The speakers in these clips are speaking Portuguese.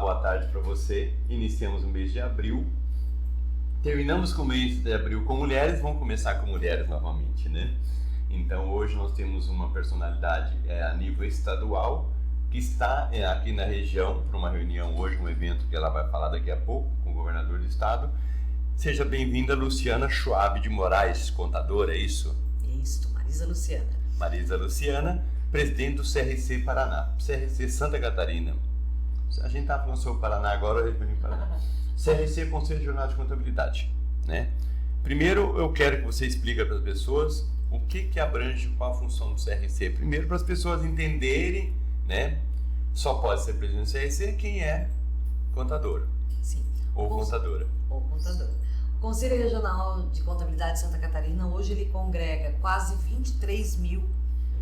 boa tarde para você. Iniciamos o mês de abril. Terminamos com o mês de abril com mulheres, vamos começar com mulheres novamente, né? Então hoje nós temos uma personalidade a nível estadual que está aqui na região para uma reunião hoje, um evento que ela vai falar daqui a pouco com o governador do estado. Seja bem-vinda, Luciana Schwab de Moraes, contadora, é isso? Isso, Marisa Luciana. Marisa Luciana, presidente do CRC Paraná, CRC Santa Catarina. A gente está falando sobre o Paraná agora, Paraná. CRC, Conselho Regional de Contabilidade, né? Primeiro, eu quero que você explique para as pessoas o que abrange, qual a função do CRC. Primeiro, para as pessoas entenderem, né? Só pode ser presidente do CRC quem é contador. Sim. Ou contadora. Ou contadora. O Conselho Regional de Contabilidade de Santa Catarina, hoje ele congrega quase 23 mil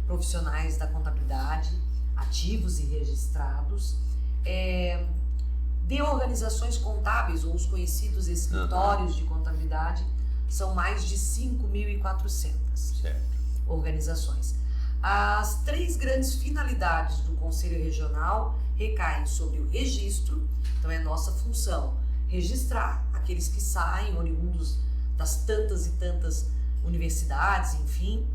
profissionais da contabilidade, ativos e registrados, de organizações contábeis, ou os conhecidos escritórios de contabilidade, são mais de 5.400 organizações. As três grandes finalidades do Conselho Regional recaem sobre o registro, então é nossa função registrar aqueles que saem oriundos das tantas e tantas universidades, enfim,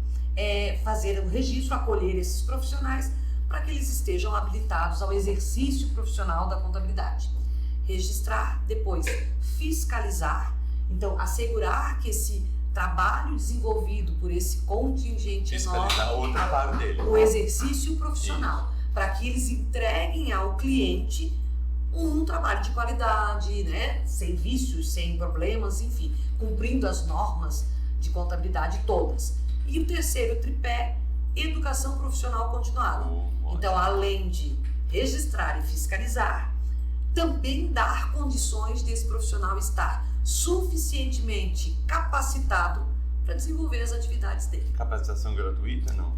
fazer um registro, acolher esses profissionais para que eles estejam habilitados ao exercício profissional da contabilidade. Registrar, depois fiscalizar, então assegurar que esse trabalho desenvolvido por esse contingente enorme, o exercício profissional, para que eles entreguem ao cliente um trabalho de qualidade, né? Sem vícios, sem problemas, enfim, cumprindo as normas de contabilidade todas. E o terceiro tripé, educação profissional continuada. Então, além de registrar e fiscalizar, também dar condições desse profissional estar suficientemente capacitado para desenvolver as atividades dele. Capacitação gratuita, não?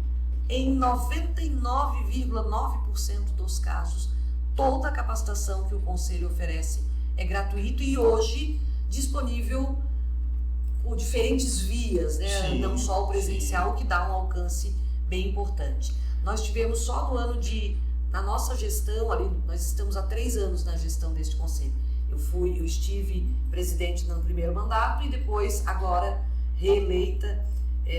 Em 99,9% dos casos, toda a capacitação que o Conselho oferece é gratuito e hoje disponível por diferentes vias, né? Sim, não só o presencial, que dá um alcance bem importante. Nós tivemos só no ano na nossa gestão, ali, nós estamos há 3 anos na gestão deste conselho. Eu estive presidente no primeiro mandato e depois, agora, reeleita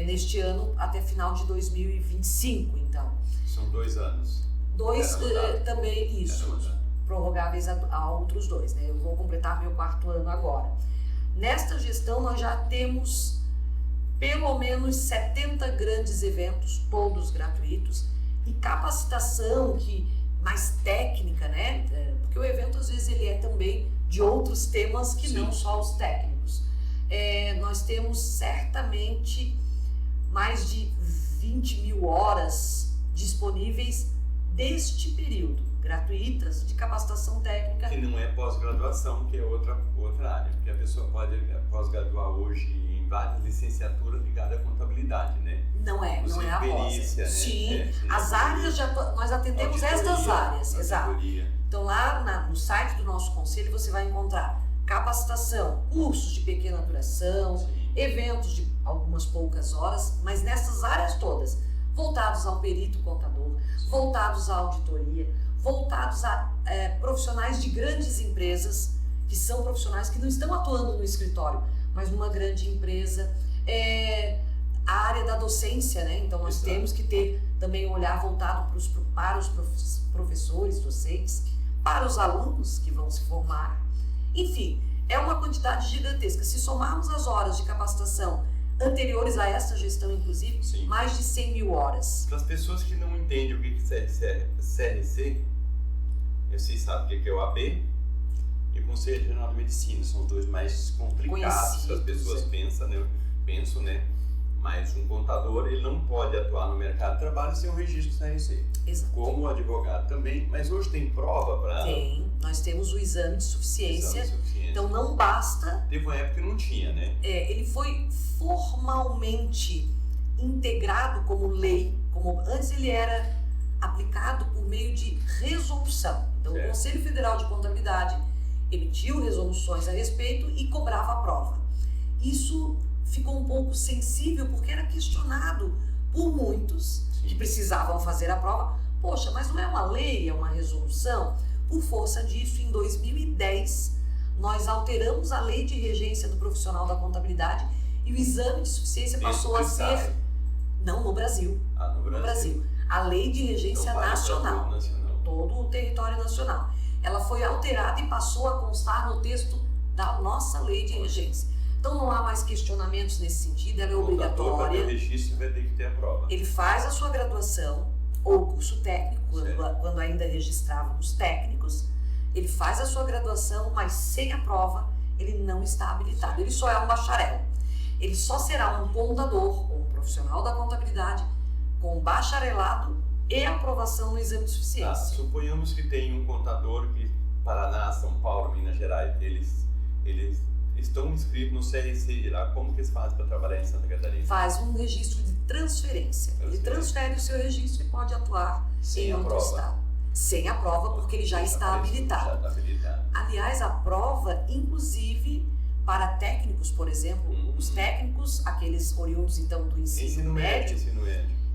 neste ano até final de 2025, então. São 2 anos. 2 também, isso, prorrogáveis a outros 2, né? Eu vou completar meu 4º ano agora. Nesta gestão, nós já temos pelo menos 70 grandes eventos, todos gratuitos, e capacitação mais técnica, né? Porque o evento, às vezes, ele é também de outros temas que não só os técnicos. Nós temos certamente mais de 20 mil horas disponíveis deste período, gratuitas, de capacitação técnica. Que não é pós-graduação, que é outra área, porque a pessoa pode pós-graduar hoje em várias licenciaturas ligadas à contabilidade, né? Não é a pós. Né? Sim, as áreas, nós atendemos estas áreas, exato. Então lá no site do nosso conselho você vai encontrar capacitação, cursos de pequena duração, eventos de algumas poucas horas, mas nessas áreas todas, voltados ao perito contador, voltados à auditoria, voltados a profissionais de grandes empresas, que são profissionais que não estão atuando no escritório, mas numa grande empresa, a área da docência, né? Então nós temos que ter também um olhar voltado para os professores, docentes, para os alunos que vão se formar. Enfim, é uma quantidade gigantesca. Se somarmos as horas de capacitação anteriores a essa gestão, inclusive, mais de 100 mil horas. Para as pessoas que não entendem o que é CRC, vocês sabem o que é o AB e o Conselho Regional de Medicina, são os dois mais complicados que as pessoas pensam, né? Mas um contador, ele não pode atuar no mercado de trabalho sem um registro CRC. Exato. Como o advogado também, mas hoje tem prova para... Tem, nós temos o exame de suficiência, então não basta... Teve uma época que não tinha, né? Ele foi formalmente integrado como lei, como antes ele era aplicado por meio de resolução. Então o Conselho Federal de Contabilidade emitiu resoluções a respeito e cobrava a prova. Isso ficou um pouco sensível porque era questionado por muitos que precisavam fazer a prova. Poxa, mas não é uma lei, é uma resolução? Por força disso, em 2010, nós alteramos a lei de regência do profissional da contabilidade e o exame de suficiência passou a ser... Não, no Brasil. No Brasil. A lei de regência nacional. Todo o território nacional. Ela foi alterada e passou a constar no texto da nossa lei de regência. Então não há mais questionamentos nesse sentido, ela é obrigatória. O registro vai ter que ter a prova. Ele faz a sua graduação ou curso técnico, quando ainda registrávamos técnicos, ele faz a sua graduação, mas sem a prova ele não está habilitado. Ele só é um bacharel. Ele só será um contador ou um profissional da contabilidade com bacharelado e aprovação no exame de suficiência. Suponhamos que tem um contador que Paraná, São Paulo, Minas Gerais, eles estão inscritos no CRC lá. Como que eles fazem para trabalhar em Santa Catarina? Faz um registro de transferência. Ele transfere o seu registro e pode atuar em outro estado. Sem a prova, porque ele já está habilitado. Aliás, a prova, inclusive, para técnicos, por exemplo, os técnicos, aqueles oriundos então do ensino médio,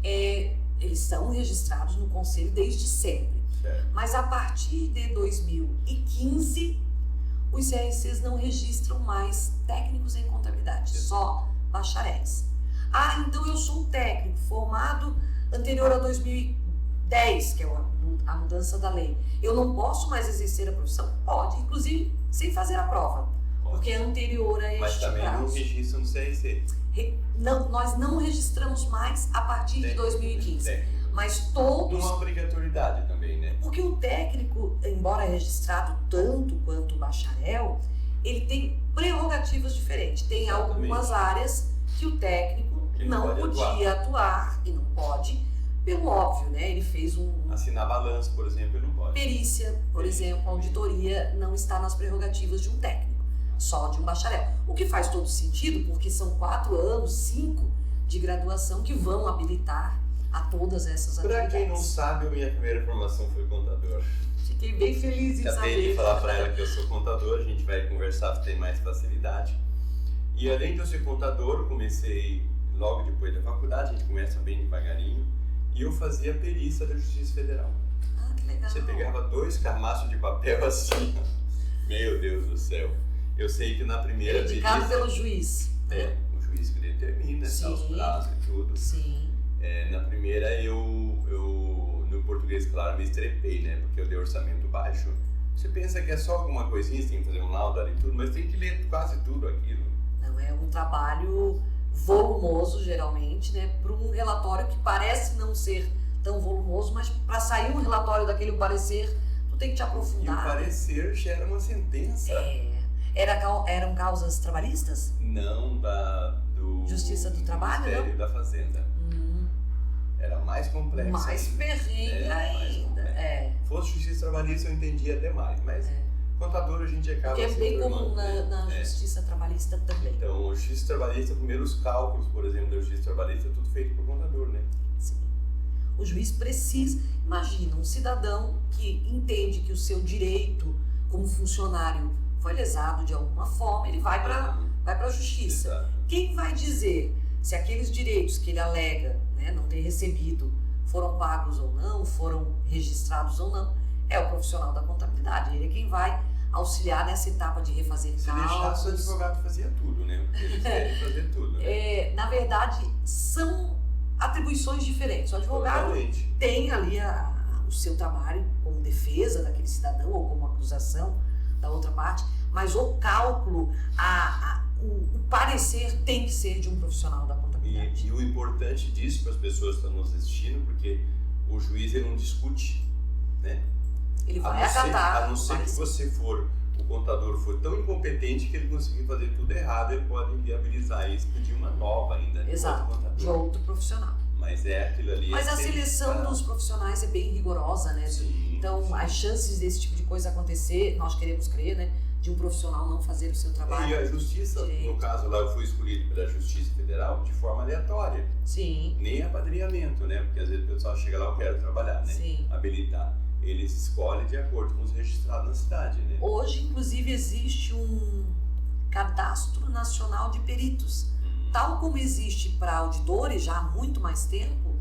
eles são registrados no Conselho desde sempre. Certo. Mas a partir de 2015, os CRCs não registram mais técnicos em contabilidade, só bacharéis. Então eu sou um técnico formado anterior a 2010, que é a mudança da lei. Eu não posso mais exercer a profissão? Pode, inclusive sem fazer a prova, porque é anterior a este prazo. Mas também não registram no CRC. Não, nós não registramos mais a partir de 2015. Mas todos... Uma obrigatoriedade também, né? Porque o técnico, embora registrado tanto quanto o bacharel, ele tem prerrogativas diferentes. Tem algumas áreas que o técnico não podia atuar e não pode, pelo óbvio, né? Ele fez assinar balanço, por exemplo, ele não pode. Perícia, por exemplo, auditoria não está nas prerrogativas de um técnico, só de um bacharel. O que faz todo sentido, porque são 4 anos, 5 de graduação que vão habilitar a todas essas atividades. Para quem não sabe, a minha primeira formação foi contador. Fiquei bem feliz em saber. Acabei de falar para ela que eu sou contador, a gente vai conversar, tem mais facilidade. E além de eu ser contador, eu comecei logo depois da faculdade, a gente começa bem devagarinho, e eu fazia perícia da Justiça Federal. Que legal. Você pegava 2 camaços de papel assim, meu Deus do céu. Eu sei que na primeira perícia... Indicado pelo juiz. O juiz que determina, os prazos e tudo. Sim. Na primeira eu no português, claro, me estrepei, né? Porque eu dei orçamento baixo. Você pensa que é só alguma coisinha, você tem que fazer um laudo ali e tudo, mas tem que ler quase tudo aquilo. Não, é um trabalho volumoso, geralmente, né? Para um relatório que parece não ser tão volumoso, mas para sair um relatório daquele parecer, tu tem que te aprofundar. E o parecer gera uma sentença. Eram causas trabalhistas? Não, do Justiça do Trabalho, Ministério não? da Fazenda. Era mais complexo. Mais perrengue ainda. Fosse Justiça Trabalhista eu entendia até mais, mas contador a gente acaba... Porque é bem comum na Justiça Trabalhista também. Então, a Justiça Trabalhista, primeiro os cálculos, por exemplo, da Justiça Trabalhista, é tudo feito por contador, né? Sim. O juiz precisa... Imagina, um cidadão que entende que o seu direito como funcionário foi lesado de alguma forma, ele vai para a Justiça. Exato. Quem vai dizer se aqueles direitos que ele alega, né, não ter recebido foram pagos ou não, foram registrados ou não, é o profissional da contabilidade. Ele é quem vai auxiliar nessa etapa de refazer cálculos. Se deixasse, o advogado fazia tudo, né? Porque eles querem fazer tudo. Né? Na verdade, são atribuições diferentes. O advogado tem ali o seu trabalho como defesa daquele cidadão ou como acusação da outra parte, mas o cálculo, o parecer tem que ser de um profissional da contabilidade. E o importante disso para as pessoas que estão nos assistindo, porque o juiz ele não discute, né? Ele vai acatar. A não ser que você o contador for tão incompetente que ele conseguir fazer tudo errado, ele pode inviabilizar isso, pedir uma nova ainda. Exato, de outro profissional. Mas aquilo ali. Mas a seleção dos profissionais é bem rigorosa, né? Sim, então, as chances desse tipo de coisa acontecer, nós queremos crer, né? De um profissional não fazer o seu trabalho. E a Justiça, no caso lá, eu fui escolhido pela Justiça Federal de forma aleatória. Sim. Nem apadrinhamento, né? Porque às vezes o pessoal chega lá, eu quero trabalhar, né? Sim. Habilitar. Eles escolhem de acordo com os registrados na cidade, né? Hoje, inclusive, existe um cadastro nacional de peritos. Tal como existe para auditores já há muito mais tempo,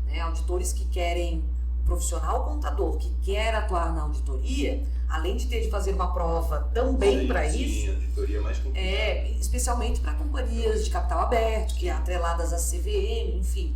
né? Auditores que querem profissional contador que quer atuar na auditoria, além de ter de fazer uma prova também para isso, Sim, auditoria mais complicada. especialmente para companhias de capital aberto, que é atreladas à CVM, enfim.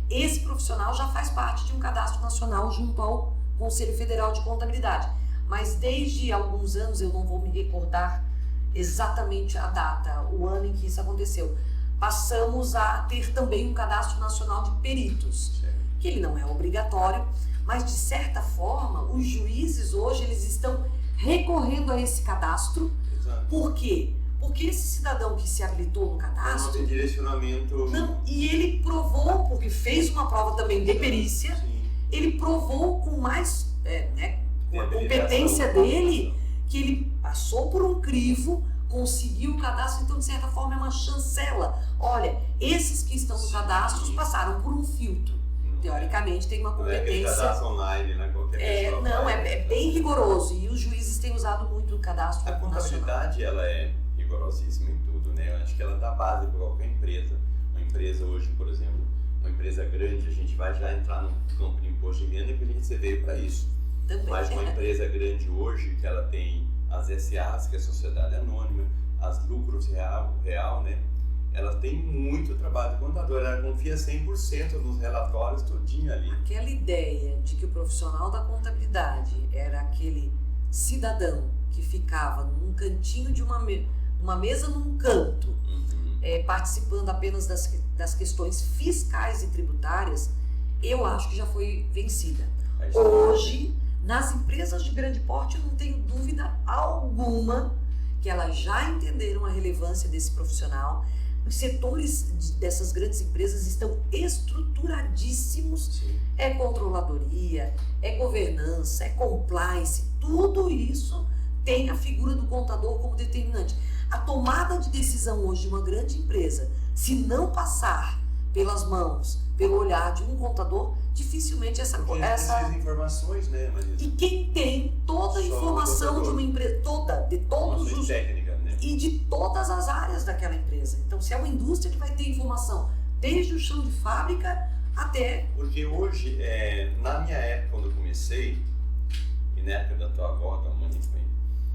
Esse profissional já faz parte de um cadastro nacional junto ao Conselho Federal de Contabilidade. Mas desde alguns anos, eu não vou me recordar exatamente a data, o ano em que isso aconteceu, passamos a ter também um cadastro nacional de peritos, que ele não é obrigatório, mas de certa forma os juízes hoje eles estão recorrendo a esse cadastro. Exato. Por quê? Porque esse cidadão que se habilitou no cadastro... Não tem direcionamento... Não, e ele provou, porque fez uma prova também de perícia, Sim. ele provou com mais, com a competência dele, que ele passou por um crivo, conseguiu o cadastro, então de certa forma é uma chancela. Olha, esses que estão no cadastro passaram por um filtro. Teoricamente tem uma competência. Não é cadastro online, né? Qualquer pessoa Não, faz. é bem rigoroso e os juízes têm usado muito o cadastro A nacional. contabilidade, ela é rigorosíssima em tudo, né? Eu acho que ela dá base para qualquer empresa. Uma empresa hoje, por exemplo, uma empresa grande, a gente vai já entrar no campo de imposto de renda, porque você veio para isso. Também. Mas uma empresa grande hoje, que ela tem as SAs, que é a Sociedade Anônima, as lucros real, né? Ela tem muito trabalho de contador, ela confia 100% nos relatórios, tudinho ali. Aquela ideia de que o profissional da contabilidade era aquele cidadão que ficava num cantinho de uma mesa num canto, participando apenas das questões fiscais e tributárias, eu acho que já foi vencida. Hoje, nas empresas de grande porte, eu não tenho dúvida alguma que elas já entenderam a relevância desse profissional. Os setores dessas grandes empresas estão estruturadíssimos. Sim. É controladoria, é governança, é compliance, tudo isso tem a figura do contador como determinante. A tomada de decisão hoje de uma grande empresa, se não passar pelas mãos, pelo olhar de um contador, dificilmente essa... precisa de informações, né, Marisa? E quem tem toda a informação de uma empresa, de todos os... técnicas, né? E de todas as áreas daquela empresa. Então, se é uma indústria que vai ter informação desde o chão de fábrica até... Porque hoje, na minha época, quando eu comecei, e na época da tua avó, da mãe,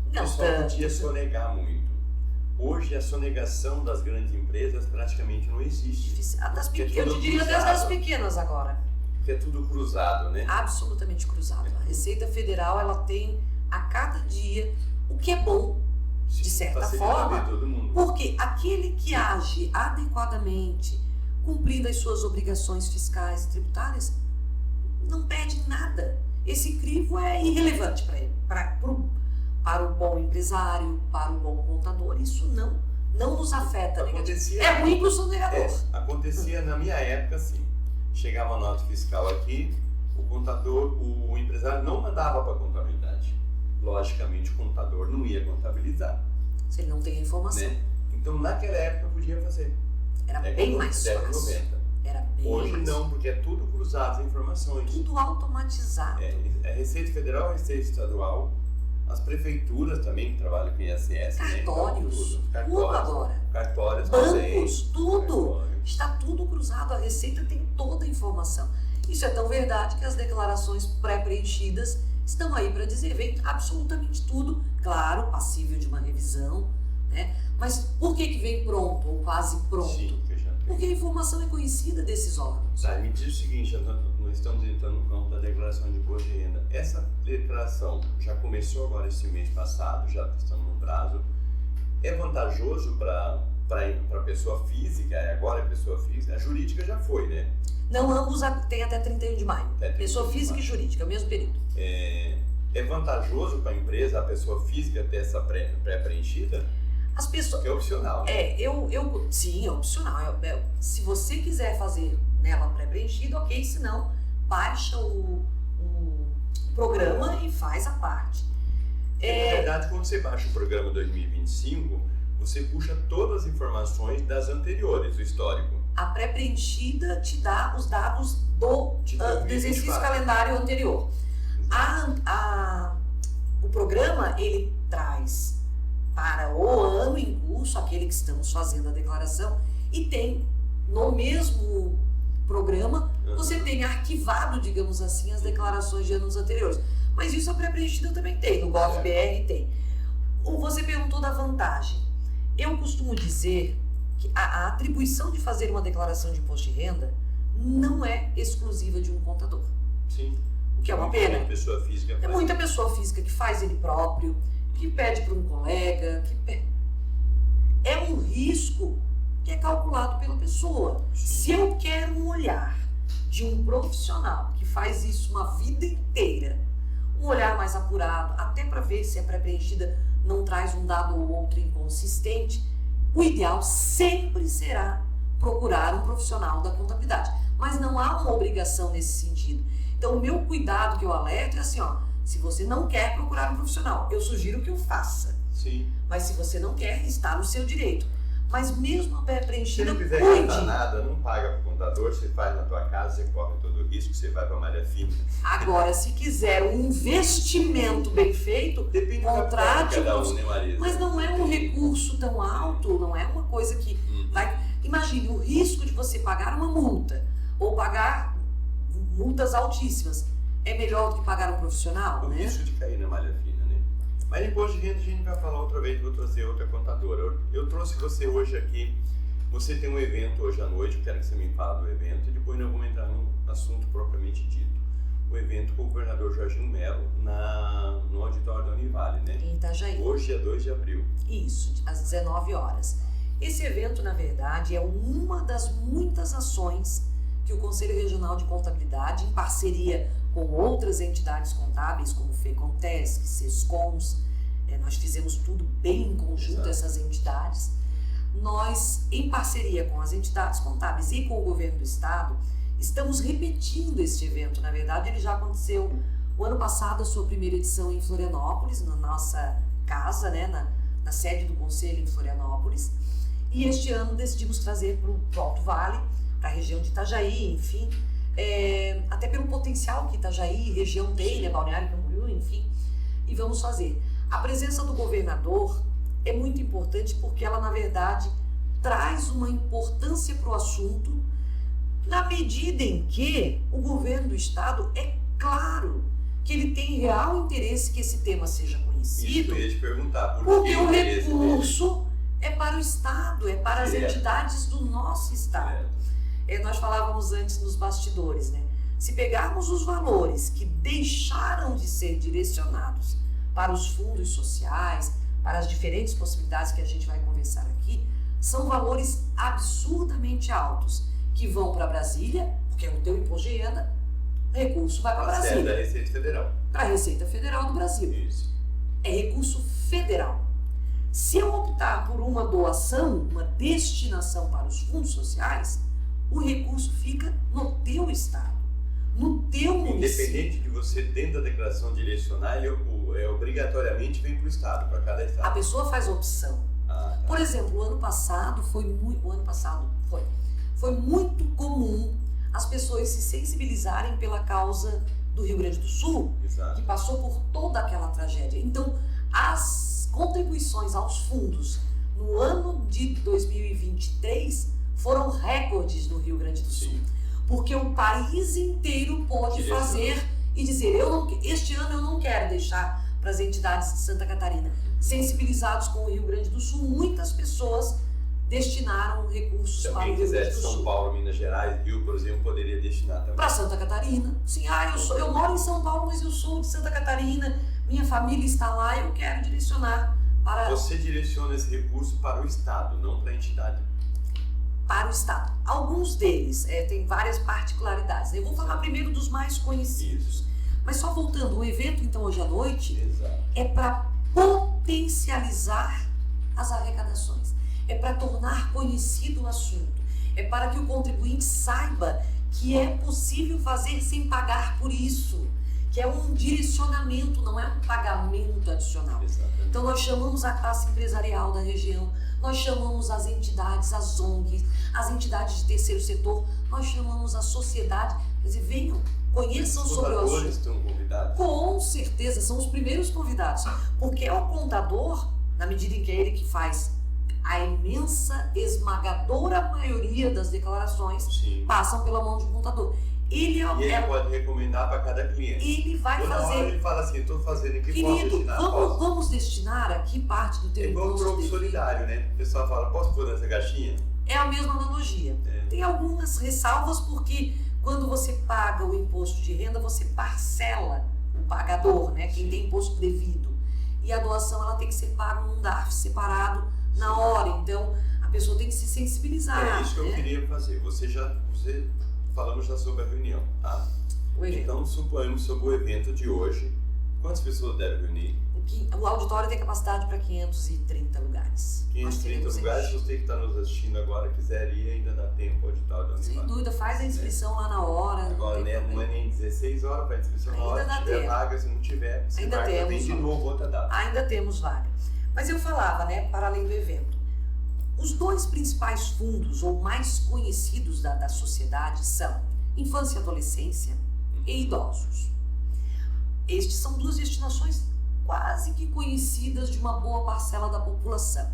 o pessoal podia sonegar muito. Hoje, a sonegação das grandes empresas praticamente não existe. Eu diria até das pequenas agora. Porque é tudo cruzado, né? Absolutamente cruzado. A Receita Federal, ela tem a cada dia o que é bom, de certa forma, todo mundo. Porque aquele que age adequadamente, cumprindo as suas obrigações fiscais e tributárias, não perde nada. Esse crivo é irrelevante para ele, para o bom empresário, para o bom contador, isso não nos afeta negativamente. É ruim para o sonegador. Acontecia na minha época, assim, chegava a nota fiscal aqui, o contador, o empresário não mandava para a contabilidade. Logicamente, o contador não ia contabilizar. Se ele não tem a informação. Né? Então, naquela época, podia fazer. Era bem mais fácil. 90. Era bem Hoje mais não, porque é tudo cruzado as informações. Tudo automatizado. É Receita Federal, Receita Estadual, as prefeituras também que trabalham com ISS, cartórios, né? tudo agora. Cartórios bancos, também. tudo. Cartório. Está tudo cruzado, a Receita tem toda a informação. Isso é tão verdade que as declarações pré-preenchidas estão aí para dizer, vem absolutamente tudo, claro, passível de uma revisão, né? Mas por que vem pronto ou quase pronto? Sim, porque a informação é conhecida desses órgãos. Tá, me diz o seguinte, nós estamos entrando no campo da declaração de imposto de renda. Essa declaração já começou agora esse mês passado, já estamos no prazo. É vantajoso para a pessoa física, agora é pessoa física, a jurídica já foi, né? Não, ambos têm até 31 de maio. Pessoa física e jurídica, é o mesmo período. É vantajoso para a empresa, a pessoa física ter essa pré-preenchida? As pessoas... Porque é opcional. Né? Sim, é opcional. Se você quiser fazer nela pré-preenchida, ok. Se não, baixa o programa e faz a parte. Na verdade, quando você baixa o programa 2025, você puxa todas as informações das anteriores, do histórico. A pré-preenchida te dá os dados do exercício calendário anterior. O programa, ele traz para o ano em curso, aquele que estamos fazendo a declaração, e tem no mesmo programa, você tem arquivado, digamos assim, as declarações de anos anteriores. Mas isso a pré-preenchida também tem, no GovBR tem. Você perguntou da vantagem. Eu costumo dizer que a atribuição de fazer uma declaração de imposto de renda não é exclusiva de um contador. Sim. O que é uma pena. Muita pessoa física É muita pessoa física que faz ele próprio, que pede para um colega, é um risco que é calculado pela pessoa. Se eu quero um olhar de um profissional que faz isso uma vida inteira, um olhar mais apurado, até para ver se a pré-preenchida não traz um dado ou outro inconsistente, o ideal sempre será procurar um profissional da contabilidade. Mas não há uma obrigação nesse sentido. Então, o meu cuidado que eu alerto é assim, ó, se você não quer procurar um profissional, eu sugiro que o faça. Sim. Mas se você não quer, está no seu direito. Mas mesmo a pré-preenchida, se não quiser gastar nada, não paga para o contador, você faz na tua casa, você corre todo o risco, você vai para a malha fina. Agora, se quiser um investimento bem feito, contrate mas não é um recurso tão alto, não é uma coisa que vai... Imagine o risco de você pagar uma multa ou pagar multas altíssimas. É melhor do que pagar um profissional, o né? risco de cair na malha fina, né? Mas imposto de renda a gente vai falar outra vez, vou trazer outra contadora. Eu trouxe você hoje aqui, você tem um evento hoje à noite, eu quero que você me fale do evento e depois nós vamos entrar no assunto propriamente dito. O evento com o governador Jorginho Melo no auditório da Univale, né? Em Itajaí. Hoje é 2 de abril. Isso, às 19 horas. Esse evento, na verdade, é uma das muitas ações que o Conselho Regional de Contabilidade, em parceria com outras entidades contábeis, como o FECONTESC, SESCONS, nós fizemos tudo bem em conjunto, essas entidades. Nós, em parceria com as entidades contábeis e com o governo do estado, estamos repetindo este evento. Na verdade, ele já aconteceu o ano passado, a sua primeira edição em Florianópolis, na nossa casa, né, na sede do Conselho em Florianópolis. E este ano decidimos trazer para o Alto Vale, para a região de Itajaí, enfim, até pelo potencial que Itajaí, região tem, né, Balneário Camboriú, enfim, e vamos fazer. A presença do governador é muito importante porque ela, na verdade, traz uma importância para o assunto, na medida em que o governo do estado, é claro que ele tem real interesse que esse tema seja conhecido. Isso, eu ia te perguntar, porque o recurso é para o estado, é para as entidades do nosso estado. Nós falávamos antes nos bastidores, né? Se pegarmos os valores que deixaram de ser direcionados para os fundos sociais, para as diferentes possibilidades que a gente vai conversar aqui, são valores absurdamente altos, que vão para Brasília, porque é o teu imposto de renda, o recurso vai para Brasília. Da Receita Federal. Para a Receita Federal do Brasil. Isso. É recurso federal. Se eu optar por uma doação, uma destinação para os fundos sociais, o recurso fica no teu estado, no teu município. Independente de você, dentro da declaração direcionar, ele obrigatoriamente vem para o estado, para cada estado. A pessoa faz opção. Tá. Por exemplo, o ano passado foi muito comum as pessoas se sensibilizarem pela causa do Rio Grande do Sul, Exato. que passou por toda aquela tragédia. Então, as contribuições aos fundos no ano de 2023 foram recordes no Rio Grande do Sul. Sim. Porque o país inteiro pôde fazer e dizer, este ano eu não quero deixar para as entidades de Santa Catarina. Sensibilizados com o Rio Grande do Sul, muitas pessoas destinaram recursos para o Rio Grande do Sul. São Paulo, Minas Gerais, Rio, por exemplo, poderia destinar também. Para Santa Catarina. Sim, eu moro em São Paulo, mas eu sou de Santa Catarina, minha família está lá, eu quero direcionar para... Você direciona esse recurso para o estado, não para a entidade. Para o estado. Alguns deles têm várias particularidades. Eu vou falar primeiro dos mais conhecidos. Isso. Mas só voltando, o evento então hoje à noite é para potencializar as arrecadações. É para tornar conhecido o assunto. É para que o contribuinte saiba que é possível fazer sem pagar por isso. Que é um direcionamento, não é um pagamento adicional. Exatamente. Então nós chamamos a classe empresarial da região, nós chamamos as entidades, as ONGs, as entidades de terceiro setor, nós chamamos a sociedade, quer dizer, venham, conheçam sobre o assunto. Os contadores estão convidados? Com certeza, são os primeiros convidados, porque é o contador, na medida em que é ele que faz a imensa, esmagadora maioria das declarações Sim. passam pela mão de um contador. Ele pode recomendar para cada cliente. Ele vai Toda fazer. hora ele fala assim, estou fazendo aqui, posso Querido, destinar? vamos destinar aqui parte do teu É igual o imposto grupo devido. solidário, né? O pessoal fala, posso pôr nessa caixinha? É a mesma analogia. Tem algumas ressalvas porque quando você paga o imposto de renda, você parcela o pagador, né? Quem tem imposto devido. E a doação ela tem que ser paga num DARF separado na hora. Então a pessoa tem que se sensibilizar. É isso que eu queria fazer. Falamos já sobre a reunião, tá? Então suponhamos sobre o evento de hoje. Quantas pessoas devem reunir? O auditório tem capacidade para 530 lugares. 530 lugares, se você que está nos assistindo agora quiser ir, ainda dá tempo o auditório. Sem dúvida, faz a inscrição lá na hora. Agora não é nem 16 horas, faz a inscrição na hora. Se tiver vaga, se não tiver, você ainda marca, tem de novo outra data. Ainda temos vaga. Mas eu falava, né, para além do evento, os dois principais fundos, ou mais conhecidos da sociedade, são infância e adolescência e idosos. Estes são duas destinações quase que conhecidas de uma boa parcela da população.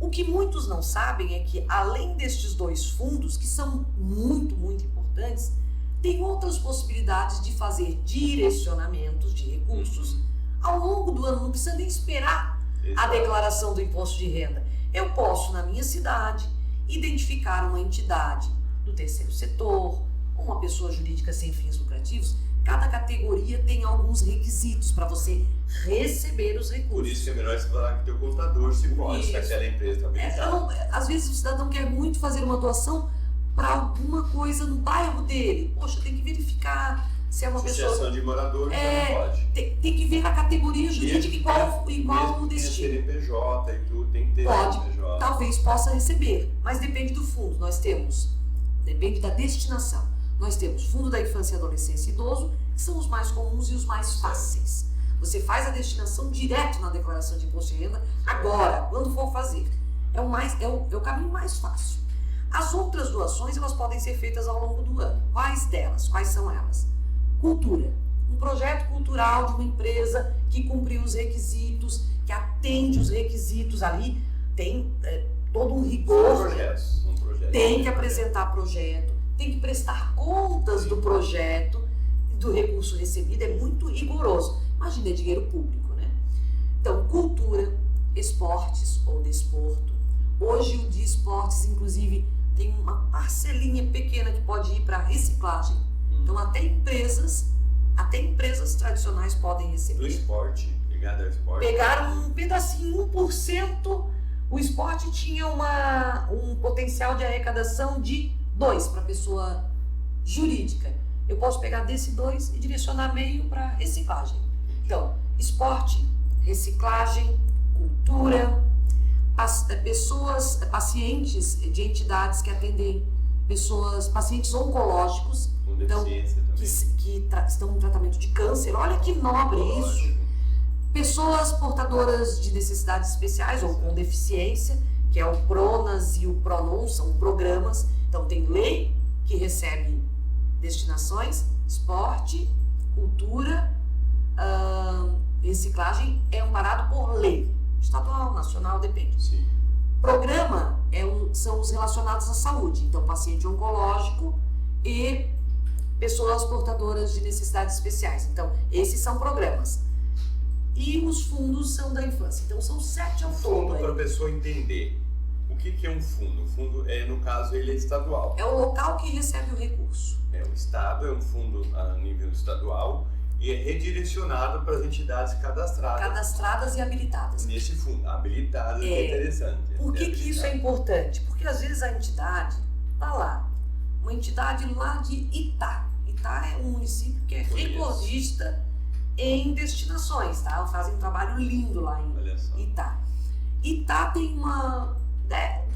O que muitos não sabem é que, além destes dois fundos, que são muito, muito importantes, tem outras possibilidades de fazer direcionamentos de recursos ao longo do ano. Não precisa nem esperar a declaração do imposto de renda. Eu posso, na minha cidade, identificar uma entidade do terceiro setor, uma pessoa jurídica sem fins lucrativos. Cada categoria tem alguns requisitos para você receber os recursos. Por isso que é melhor você falar que teu contador se pode, se aquela empresa está habilitada. Às vezes o cidadão quer muito fazer uma doação para alguma coisa no bairro dele. Poxa, tem que verificar se é uma pessoa... Associação de moradores não pode. Tem que ver a categoria jurídica igual o destino. CNPJ e tudo, tem que ter CNPJ. Talvez possa receber, mas depende do fundo. Depende da destinação. Nós temos Fundo da Infância e Adolescência e Idoso, que são os mais comuns e os mais fáceis. Você faz a destinação direto na declaração de imposto de renda, agora, quando for fazer. É o caminho mais fácil. As outras doações, elas podem ser feitas ao longo do ano. Quais delas? Quais são elas? Cultura. Um projeto cultural de uma empresa que cumpriu os requisitos, que atende os requisitos ali, tem todo um rigor. São projetos. Tem que apresentar projeto, tem que prestar contas do projeto, do recurso recebido, é muito rigoroso. Imagina, é dinheiro público, né? Então, cultura, esportes ou desporto. Hoje o de esportes, inclusive, tem uma parcelinha pequena que pode ir para reciclagem. Então, até empresas tradicionais podem receber. Do esporte, ligado ao esporte. Pegaram um pedacinho, 1%. O esporte tinha um potencial de arrecadação de 2 para pessoa jurídica. Eu posso pegar desse 2 e direcionar meio para reciclagem. Então, esporte, reciclagem, cultura, pacientes de entidades que atendem pacientes oncológicos, com deficiência que estão em tratamento de câncer. Olha que nobre isso. Pessoas portadoras de necessidades especiais ou com deficiência, que é o PRONAS e o PRONON, são programas. Então, tem lei que recebe destinações, esporte, cultura, reciclagem é amparado por lei, estadual, nacional, depende. Sim. Programa são os relacionados à saúde, então paciente oncológico e pessoas portadoras de necessidades especiais. Então, esses são programas. E os fundos são da infância. Então, são 7 ao todo. Fundo, para a pessoa entender. O que é um fundo? O fundo, no caso, ele é estadual. É o local que recebe o recurso. O Estado é um fundo a nível estadual e é redirecionado para as entidades cadastradas. Cadastradas e habilitadas. Nesse fundo, habilitadas é interessante. Por que isso é importante? Porque às vezes a entidade está lá, uma entidade lá de Itá. Itá é um município que é recordista em destinações, tá? Fazem um trabalho lindo lá em Itá. Itá tem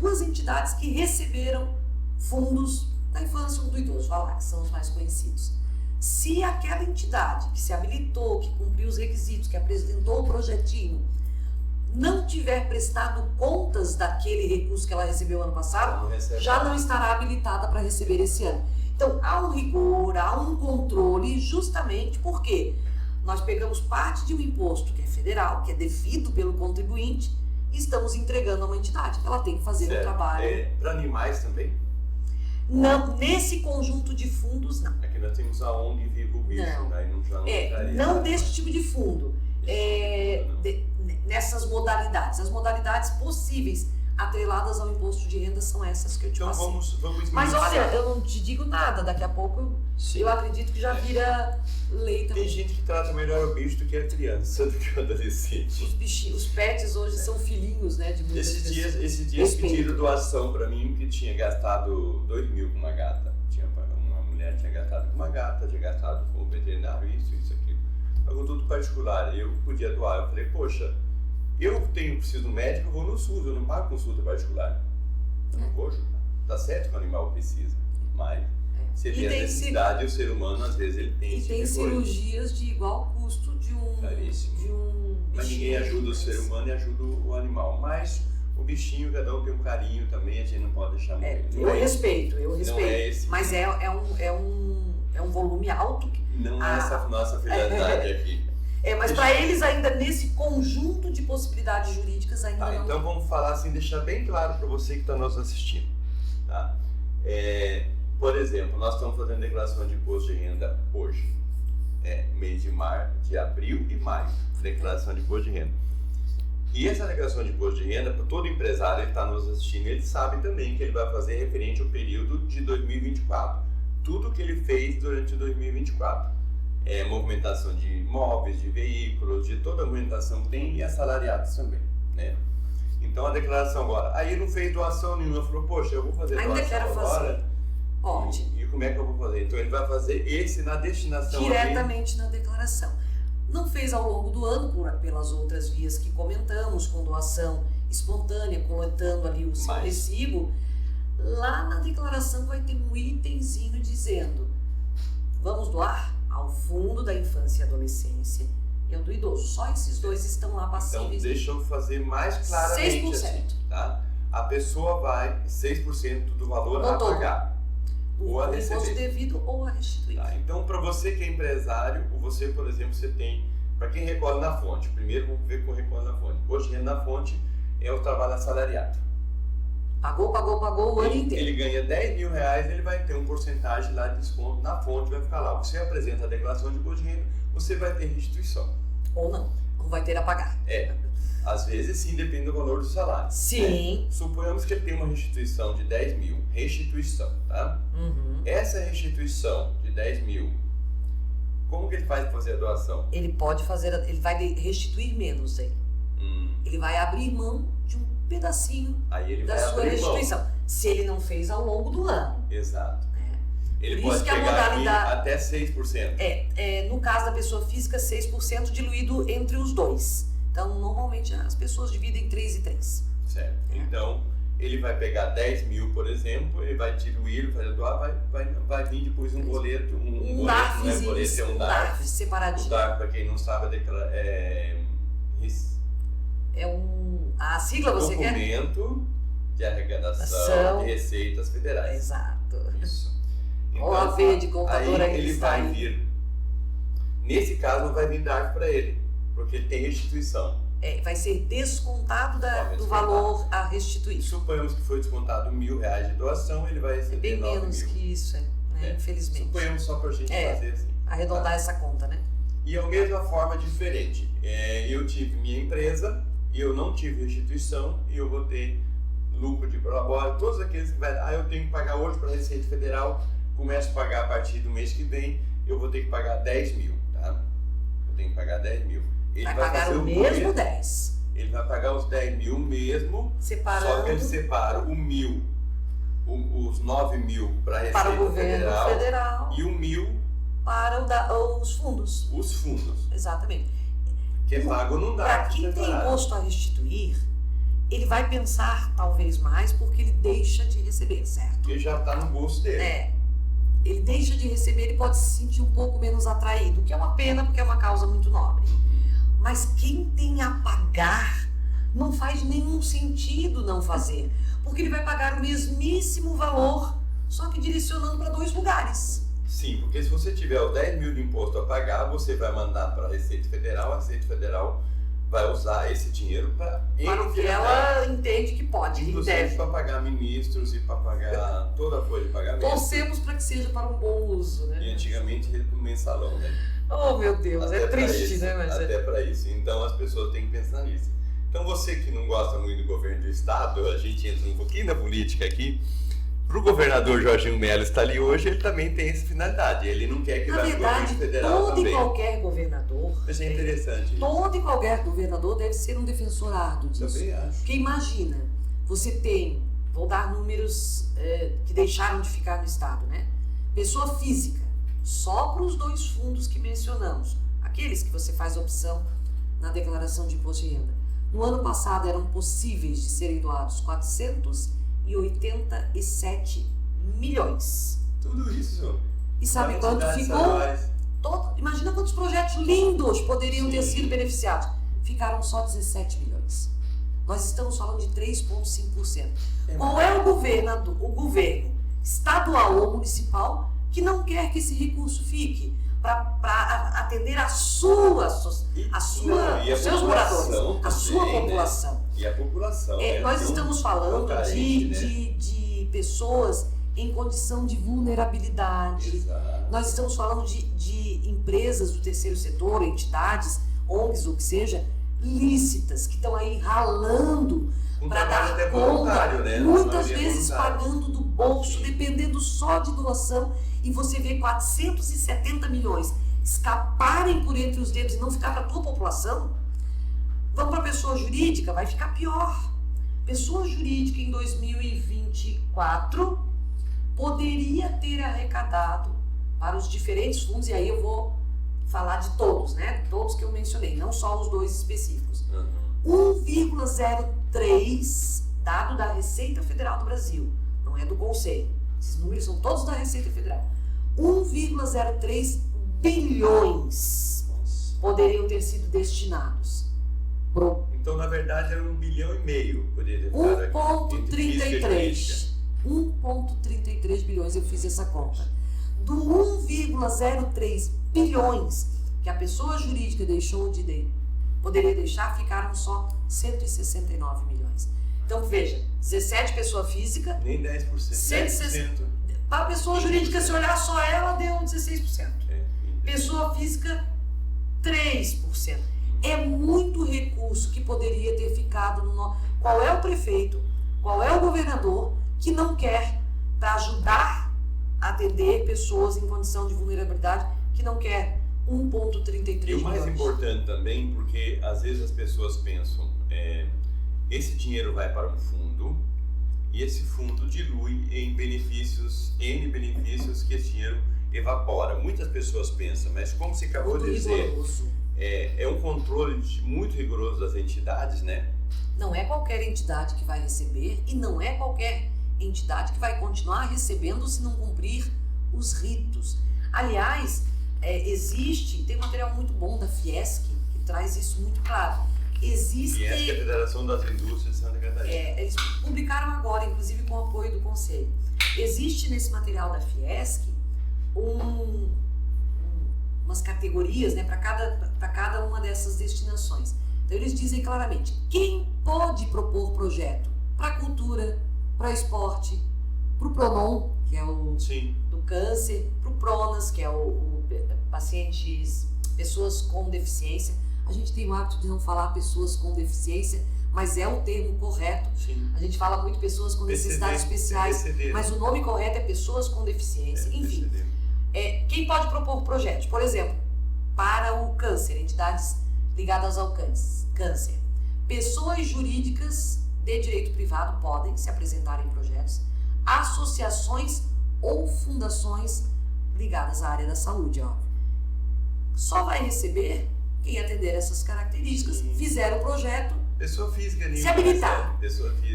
2 entidades que receberam fundos da infância ou do idoso, vai lá, que são os mais conhecidos. Se aquela entidade que se habilitou, que cumpriu os requisitos, que apresentou o projetinho, não tiver prestado contas daquele recurso que ela recebeu ano passado, já não estará habilitada para receber esse ano. Então, há um rigor, há um controle, justamente porque nós pegamos parte de um imposto que é federal, que é devido pelo contribuinte, e estamos entregando a uma entidade. Ela tem que fazer o trabalho. Para animais também? Não, nesse conjunto de fundos, não. Aqui nós temos a ONG Viva o Bicho, Não. Aí não já não entraria. Não desse tipo de fundo. Nessas modalidades. As modalidades possíveis atreladas ao imposto de renda são essas que eu te passei. Vamos Mas esmiuçar. olha, eu não te digo nada, daqui a pouco eu acredito que já vira lei também. Tem gente que trata melhor o bicho do que a criança, do que o adolescente. Os bichinhos, os pets hoje são filhinhos, né, de muitas pessoas. Esses dias pediram doação pra mim, que tinha gastado 2 mil com uma gata. Uma mulher tinha gastado com uma gata, tinha gastado com o veterinário, isso, aquilo. Pagou tudo particular, eu podia doar. Eu falei, poxa, eu preciso de um médico, eu vou no SUS, eu não pago consulta particular. Eu não vou ajudar. Tá certo que o animal precisa, mas se ele tem a necessidade, o ser humano, às vezes, ele tem. E tem cirurgias de igual custo de um... Caríssimo. Mas ninguém ajuda o ser humano e ajuda o animal. Mas o bichinho, cada um tem um carinho também, a gente não pode deixar morrer. Eu respeito. Não é esse. Mas é um volume alto. Não é essa nossa finalidade aqui. Mas para eles ainda, nesse conjunto de possibilidades jurídicas, ainda não... Então vamos falar assim, deixar bem claro para você que está nos assistindo. Tá? Por exemplo, nós estamos fazendo declaração de imposto de renda hoje. Mês de abril e maio. Declaração de imposto de renda. E essa declaração de imposto de renda, para todo empresário que está nos assistindo, ele sabe também que ele vai fazer referente ao período de 2024. Tudo que ele fez durante 2024. Movimentação de imóveis, de veículos, de toda a movimentação que tem e assalariados também, né? Então a declaração agora, aí não fez doação nenhuma, falou, poxa, eu vou fazer ainda doação quero agora. Fazer. Ótimo. E como é que eu vou fazer? Então ele vai fazer esse na destinação diretamente na declaração. Não fez ao longo do ano, pelas outras vias que comentamos, com doação espontânea, coletando ali o seu recibo, lá na declaração vai ter um itemzinho dizendo, vamos doar ao Fundo da Infância e Adolescência e ao do Idoso. Só esses dois estão lá passíveis. Então deixa eu fazer mais claramente 6%. assim, tá? A pessoa vai, 6% do valor a pagar. Ou a receber. Imposto devido ou a restituir. Tá, então, para você que é empresário, você, por exemplo, você tem, para quem recolhe na fonte, primeiro vamos ver com recolhe na fonte. Imposto de renda na fonte é o trabalho assalariado. Pagou o ano inteiro. Ele ganha 10 mil reais, ele vai ter um porcentagem lá de desconto na fonte, vai ficar lá. Você apresenta a declaração de imposto de renda, você vai ter restituição. Ou não vai ter a pagar. Às vezes sim, depende do valor do salário. Sim. Suponhamos que ele tem uma restituição de 10 mil, restituição, tá? Uhum. Essa restituição de 10 mil, como que ele faz para fazer a doação? Ele pode fazer, ele vai restituir menos aí. Ele vai abrir mão de um pedacinho da sua restituição. Se ele não fez ao longo do ano. Exato. Ele Por pode isso que pegar a modalidade, até 6%. No caso da pessoa física, 6% diluído entre os dois. Então, normalmente, as pessoas dividem 3 e 3. Certo. Então, ele vai pegar 10 mil, por exemplo, ele vai diluir, vai doar, vai vir depois um boleto, um DARF, não é boleto, é um DARF. Separadinho. O DARF, para quem não sabe, a sigla você quer? Documento de arrecadação de receitas federais. Exato. Isso. Então, OAV de contador aí ele vai vir, nesse caso não vai vir DARF para ele, porque ele tem restituição. Vai ser descontado do valor a restituir. Suponhamos que foi descontado R$1.000 de doação, ele vai receber bem 9 menos mil. Que isso, infelizmente. Suponhamos só para a gente fazer assim. Arredondar essa conta, né? E é a mesma forma diferente. Eu tive minha empresa e eu não tive restituição e eu vou ter lucro de prolabore, todos aqueles que vai eu tenho que pagar hoje para a Receita Federal, começo a pagar a partir do mês que vem, eu vou ter que pagar 10 mil, tá? Eu tenho que pagar 10 mil. Ele vai pagar fazer o mesmo 10. Ele vai pagar os 10 mil mesmo, separando, só que ele separa o 1.000, os 9 mil para a Receita para o governo federal e o 1.000 para os fundos. Os fundos. Exatamente. Que é pago não dá. Para quem tem imposto a restituir, ele vai pensar talvez mais porque ele deixa de receber, certo? Porque já está no bolso dele. Ele deixa de receber, ele pode se sentir um pouco menos atraído, o que é uma pena porque é uma causa muito nobre. Mas quem tem a pagar, não faz nenhum sentido não fazer, porque ele vai pagar o mesmíssimo valor, só que direcionando para 2 lugares. Sim, porque se você tiver os 10 mil de imposto a pagar, você vai mandar para a Receita Federal vai usar esse dinheiro para o que ela entende que pode, que inclusive deve. para pagar ministros e para pagar toda a folha de pagamento. Torcemos para que seja para um bom uso, né? E antigamente ele no mensalão, né? Oh, meu Deus, Até é triste, isso, né? Mas até para isso. Então as pessoas têm que pensar nisso. Então você que não gosta muito do governo do estado, a gente entra um pouquinho na política aqui. Para o governador Jorginho Melo estar ali hoje, ele também tem essa finalidade. Ele não quer que na vá para o verdade, governo federal todo também. e qualquer governador, Mas é interessante isso. todo e qualquer governador deve ser um defensor árduo disso. Também acho. Porque imagina, você tem, vou dar números que deixaram de ficar no estado, né? Pessoa física, só para os 2 fundos que mencionamos, aqueles que você faz opção na declaração de imposto de renda. No ano passado eram possíveis de serem doados 487 milhões. Tudo isso. E sabe Para quanto entidades ficou? estaduais. Imagina quantos projetos lindos poderiam ter Sim. sido beneficiados. Ficaram só 17 milhões. Nós estamos falando de 3,5%. Qual é o governo estadual ou municipal que não quer que esse recurso fique para atender os seus moradores, a sua população? Né? E a população. Nós estamos falando carente, de pessoas em condição de vulnerabilidade. Exato. Nós estamos falando de empresas do terceiro setor, entidades, ONGs, ou que seja, lícitas, que estão aí ralando para dar até conta, voluntário, né? muitas vezes pagando do bolso, Sim. dependendo só de doação, e você vê 470 milhões escaparem por entre os dedos e não ficar para a tua população. Vamos para a pessoa jurídica, vai ficar pior. Pessoa jurídica em 2024 poderia ter arrecadado para os diferentes fundos, e aí eu vou falar de todos, né? Todos que eu mencionei, não só os 2 específicos. 1,03 dado da Receita Federal do Brasil, não é do Conselho. Esses números são todos da Receita Federal. 1,03 bilhões poderiam ter sido destinados pro Então, na verdade, era 1,5 bilhão. Poderia ter ficado aqui, entre física e jurídica. 1,33 bilhões, eu fiz essa conta. Do 1,03 bilhões que a pessoa jurídica poderia deixar, ficaram só 169 milhões. Então, veja, 17 pessoa física, Nem 10%. 160. Para a pessoa jurídica, se olhar só ela, deu 16%. Pessoa física, 3%. É muito recurso que poderia ter ficado no... Qual é o prefeito, qual é o governador que não quer, para ajudar a atender pessoas em condição de vulnerabilidade, que não quer 1,33 bilhões. E o mais importante também, porque às vezes as pessoas pensam, esse dinheiro vai para um fundo e esse fundo dilui em benefícios, N benefícios que esse dinheiro evapora. Muitas pessoas pensam, mas como você acabou de dizer, é um controle muito rigoroso das entidades, né? Não é qualquer entidade que vai receber e não é qualquer entidade que vai continuar recebendo se não cumprir os ritos. Aliás, tem um material muito bom da Fiesc que traz isso muito claro. Fiesc é a Federação das Indústrias de Santa Catarina. Eles publicaram agora, inclusive com o apoio do Conselho. Existe nesse material da Fiesc umas categorias, né, para cada uma dessas destinações. Então eles dizem claramente quem pode propor projeto para cultura, para esporte, para o Pronon, que é o do câncer, para o Pronas, que é o pessoas com deficiência. A gente tem o hábito de não falar pessoas com deficiência, mas é o termo correto. Sim. A gente fala muito pessoas com necessidades especiais, mas o nome correto é pessoas com deficiência. Enfim, quem pode propor projetos? Por exemplo, para o câncer, entidades ligadas ao câncer. Pessoas jurídicas de direito privado podem se apresentar em projetos, associações ou fundações ligadas à área da saúde, óbvio. Só vai receber quem atender essas características, fizer o projeto, pessoa física, se habilitar.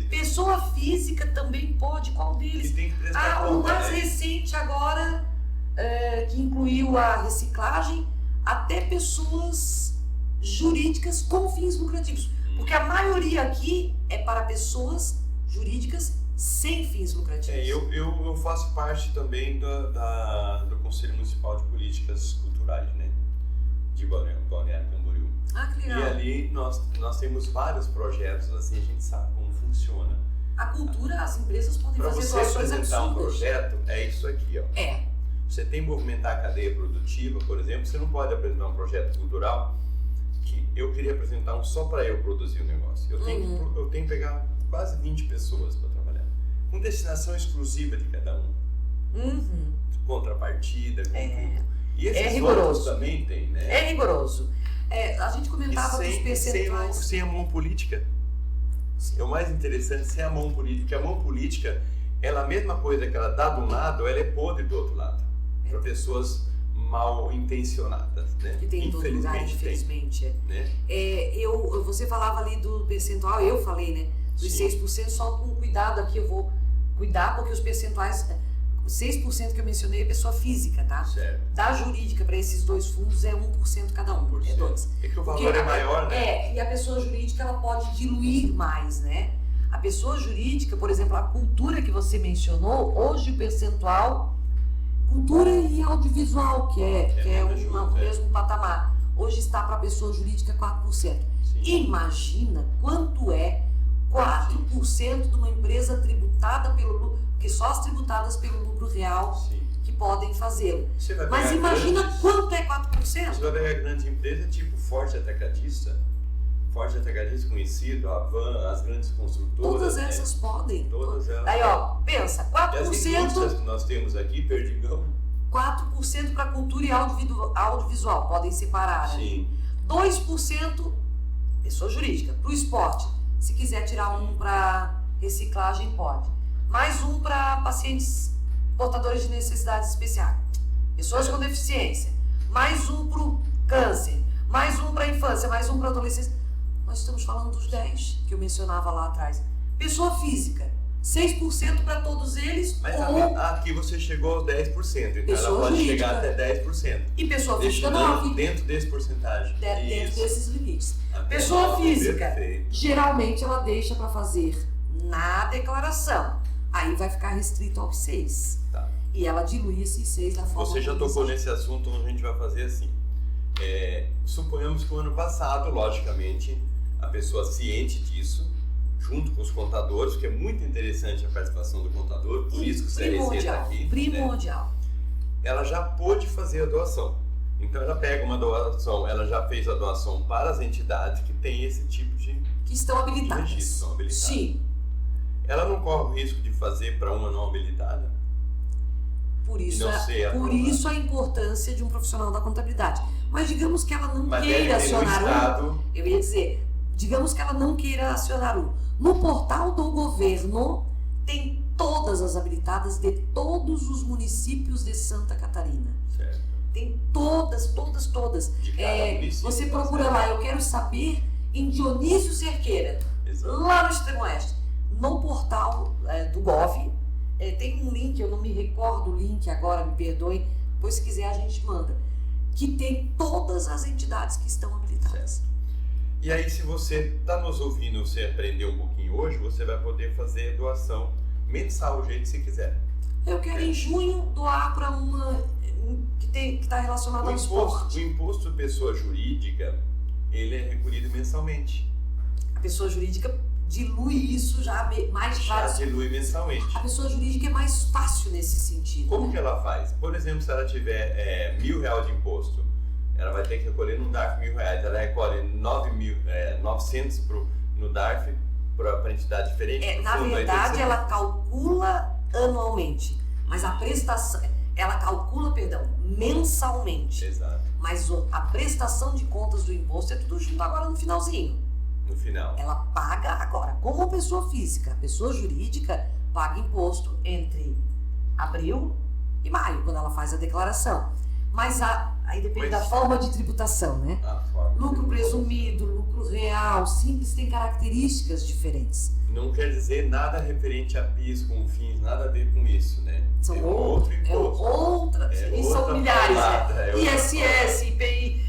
Pessoa física também pode, qual deles? E tem que prestar conta, o mais né? recente agora, que incluiu a reciclagem, até pessoas jurídicas com fins lucrativos. Porque a maioria aqui é para pessoas jurídicas sem fins lucrativos. Eu faço parte também do Conselho Municipal de Políticas Culturais, né? de Balneário Camboriú. Ah, que legal. E ali nós temos vários projetos, assim, a gente sabe como funciona. A cultura, as empresas podem Para fazer você doações apresentar um absurdas. projeto, é isso aqui, ó. Você tem que movimentar a cadeia produtiva, por exemplo, você não pode apresentar um projeto cultural que eu queria apresentar um só para eu produzir o negócio. Eu tenho que pegar quase 20 pessoas para trabalhar, com destinação exclusiva de cada um, contrapartida, com tudo. E esses outros também tem, né? É rigoroso. A gente comentava dos percentuais. Sem a mão política. É o mais interessante, sem a mão política. A mão política, ela, a mesma coisa que ela dá de um lado, ela é podre do outro lado. Para pessoas mal intencionadas, né? Que tem em todo lugar, infelizmente. Né? Você falava ali do percentual, eu falei, né? Dos 6%, só com cuidado aqui, eu vou cuidar, porque os percentuais, 6% que eu mencionei é pessoa física, tá? Certo. Da jurídica para esses dois fundos é 1% cada um, 1%. é 2%. É que o valor é maior, né? E a pessoa jurídica, ela pode diluir mais, né? A pessoa jurídica, por exemplo, a cultura que você mencionou, hoje o percentual, cultura e audiovisual, que é o mesmo patamar, hoje está para a pessoa jurídica 4%. Sim. Imagina quanto é 4% de uma empresa tributada pelo lucro, porque só as tributadas pelo lucro real que podem fazê-lo. Mas imagina quanto é 4%? Você vai pegar grandes empresas tipo Forte Atacadista conhecido, a Van, as grandes construtoras. Todas essas podem. Todas elas. Aí, ó, pensa, 4%. E as indústrias que nós temos aqui, Perdigão. 4% para cultura e audiovisual, podem separar. Sim. 2% pessoa jurídica, para o esporte. Se quiser tirar um para reciclagem, pode. Mais um para pacientes portadores de necessidades especiais. Pessoas com deficiência. Mais um para o câncer. Mais um para a infância. Mais um para a adolescência. Nós estamos falando dos 10 que eu mencionava lá atrás. Pessoa física. 6% para todos eles. Mas aqui você chegou aos 10%. Então pessoa ela pode jurídica. chegar até 10%. E pessoa física 9%. Dentro desse porcentagem. Dentro desses limites. Até Pessoa 9%, física, perfeito. geralmente ela deixa para fazer na declaração. Aí vai ficar restrito aos 6. Tá. E ela dilui esses 6 da forma. Você já como tocou deseja. nesse assunto, onde a gente vai fazer assim. Suponhamos que o ano passado, logicamente, a pessoa ciente disso, junto com os contadores, porque é muito interessante a participação do contador, por isso que o CRC está aqui. Primordial. Né? Ela já pôde fazer a doação. Então ela pega uma doação, ela já fez a doação para as entidades que têm esse tipo de Que estão habilitadas. registro, estão habilitadas. Sim. Ela não corre o risco de fazer para uma não habilitada? Por E isso, não ser por aprovada. isso a importância de um profissional da contabilidade. Mas digamos que ela não Mas queira deve ter no acionar estado. eu ia dizer, digamos que ela não queira acionar no portal do governo tem todas as habilitadas de todos os municípios de Santa Catarina. Certo. Tem todas. De cada município, Você tá procura certo. lá, eu quero saber em Dionísio Cerqueira, Exato. lá no Extremo Oeste, no portal do Gov, tem um link, eu não me recordo o link agora, me perdoe, depois se quiser a gente manda, que tem todas as entidades que estão habilitadas. Certo. E aí, se você está nos ouvindo, você aprendeu um pouquinho hoje, você vai poder fazer doação mensal, do jeito que você quiser. Eu quero em junho doar para uma que está relacionada ao esporte. O imposto de pessoa jurídica, ele é recolhido mensalmente. A pessoa jurídica dilui isso já mais Já fácil. dilui mensalmente. A pessoa jurídica é mais fácil nesse sentido. Como que ela faz? Por exemplo, se ela tiver R$1.000 de imposto, ela vai ter que recolher no DARF R$1.000. Ela recolhe 900 no DARF para entidade diferente. Na verdade, ela calcula anualmente, mas a prestação, ela calcula, mensalmente. Exato. Mas a prestação de contas do imposto é tudo junto agora no finalzinho. No final. Ela paga agora, como pessoa física, a pessoa jurídica paga imposto entre abril e maio, quando ela faz a declaração. Mas aí depende da forma de tributação, né? A forma. Lucro presumido, lucro real, simples, tem características diferentes. Não quer dizer nada referente a PIS, com fins, nada a ver com isso, né? São outro imposto. E são outra milhares, parada, né? outra ISS, IPI.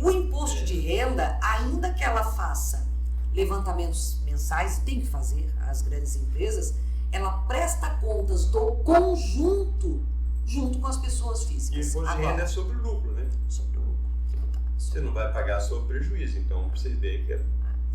O imposto de renda, ainda que ela faça levantamentos mensais, tem que fazer, as grandes empresas, ela presta contas do conjunto junto com as pessoas E o físicas. imposto de renda é sobre o lucro, né? Sobre o lucro tributado. Você não vai pagar sobre prejuízo, então pra vocês verem que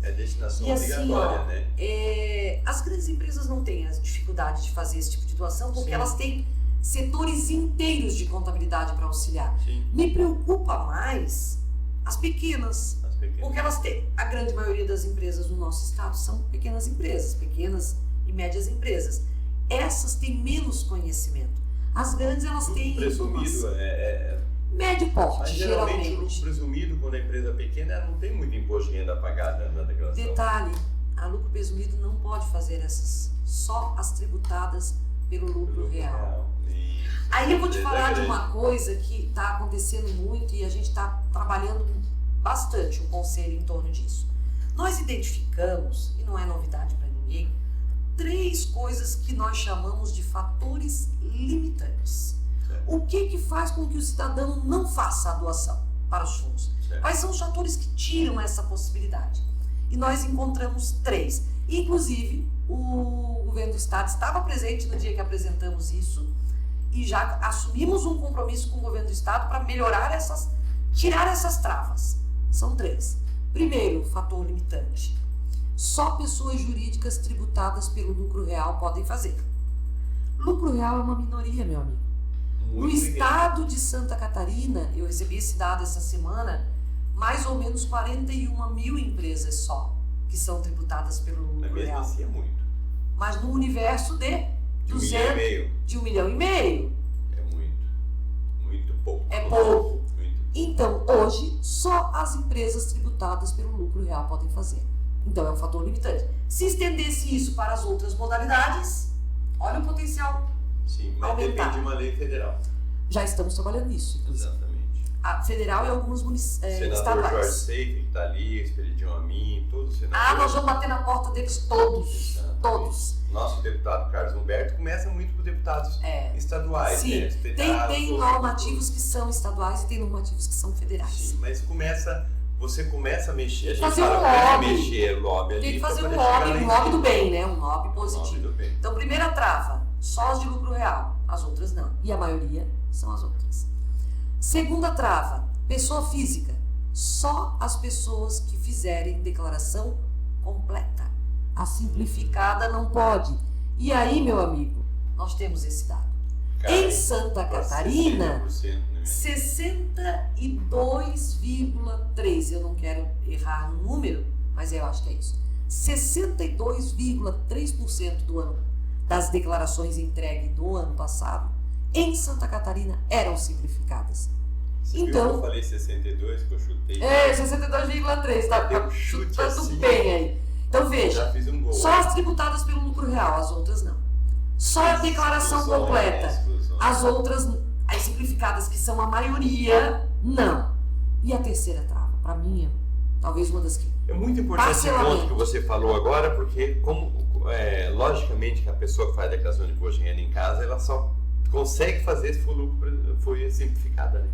é destinação E assim, obrigatória, ó, né? as grandes empresas não têm a dificuldade de fazer esse tipo de doação porque Sim. elas têm setores inteiros de contabilidade para auxiliar. Sim, Me preocupa mais as pequenas, as pequenas. porque elas têm, a grande maioria das empresas no nosso estado são pequenas empresas, pequenas e médias empresas. Essas têm menos conhecimento. As grandes, elas têm Presumido médio porte, mas geralmente o lucro geralmente. presumido, quando a empresa é pequena, ela não tem muito imposto de renda pagada na declaração. Detalhe, a lucro presumido não pode fazer essas, só as tributadas pelo lucro real. Isso. Aí eu vou te Empresa falar de grande. uma coisa que está acontecendo muito e a gente está trabalhando bastante o conselho em torno disso. Nós identificamos, e não é novidade para ninguém, 3 coisas que nós chamamos de fatores limitantes. Certo. O que faz com que o cidadão não faça a doação para os fundos? Certo. Quais são os fatores que tiram essa possibilidade? E nós encontramos 3. Inclusive, o governo do estado estava presente no dia que apresentamos isso e já assumimos um compromisso com o governo do estado para melhorar tirar essas travas. São 3. Primeiro, fator limitante. Só pessoas jurídicas tributadas pelo lucro real podem fazer. Lucro real é uma minoria, meu amigo. No Muito pequeno. estado de Santa Catarina, eu recebi esse dado essa semana, mais ou menos 41 mil empresas só que são tributadas pelo Mas lucro mesmo real. assim é muito. Mas no universo de De 200, 1,5 milhão. de 1,5 milhão. É muito. Muito pouco. É pouco. Muito. Então, hoje, só as empresas tributadas pelo lucro real podem fazer. Então, é um fator limitante. Se estendesse isso para as outras modalidades, olha o potencial. Sim, mas Aumentar. depende de uma lei federal. Já estamos trabalhando nisso, inclusive. Exatamente. A federal e alguns Senador estaduais. Jorge Seife, que está ali, Expedião Amin, todos os senadores. Ah, nós vamos bater na porta deles todos. Exatamente. Todos. Nosso deputado Carlos Humberto começa muito com deputados estaduais. Sim, né? tem Todos. normativos que são estaduais e tem normativos que são federais. Sim, mas você começa a mexer. A gente Fazer fala um pra lobby. mexer lobby ali. Tem que fazer pra um poder chegar lá lobby, em um lobby cima. do bem, né? Um lobby Lobby positivo. do bem. Então, primeira trava, só as de lucro real, as outras não. E a maioria são as outras. Segunda trava, pessoa física, só as pessoas que fizerem declaração completa. A simplificada não pode. E aí, meu amigo, nós temos esse dado. Cara, Em Santa quase Catarina, 60%, né? 62,3%, eu não quero errar no número, mas eu acho que é isso. 62,3% das declarações entregues do ano passado em Santa Catarina eram simplificadas. Você viu Então- que eu falei 62, que eu chutei? 62,3%, tá Deu um chute chutando assim. bem aí. Então veja, Já fiz um gol. só as tributadas pelo lucro real, as outras não. Só a declaração Exclusões, completa. exclusões. As outras, as simplificadas, que são a maioria, não. E a terceira trava, para mim, é talvez uma das que... É muito importante esse Parcelamento. ponto que você falou agora, porque logicamente que a pessoa que faz a declaração de imposto de renda em casa, ela só consegue fazer se for simplificada, né?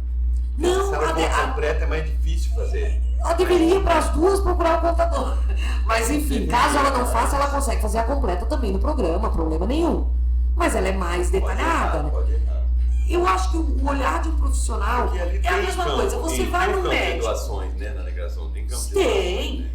Não, se ela for completa é mais difícil fazer. ela deveria, para as duas, procurar o contador. Mas, enfim, caso ela não faça, ela consegue fazer a completa também no programa, problema nenhum. Mas ela é mais detalhada, né? Pode errar. Eu acho que o olhar de um profissional Porque ali é a tem mesma campo, coisa. Você tem vai no campo de médico. doações, né, na declaração, tem campo de Tem. doações, né?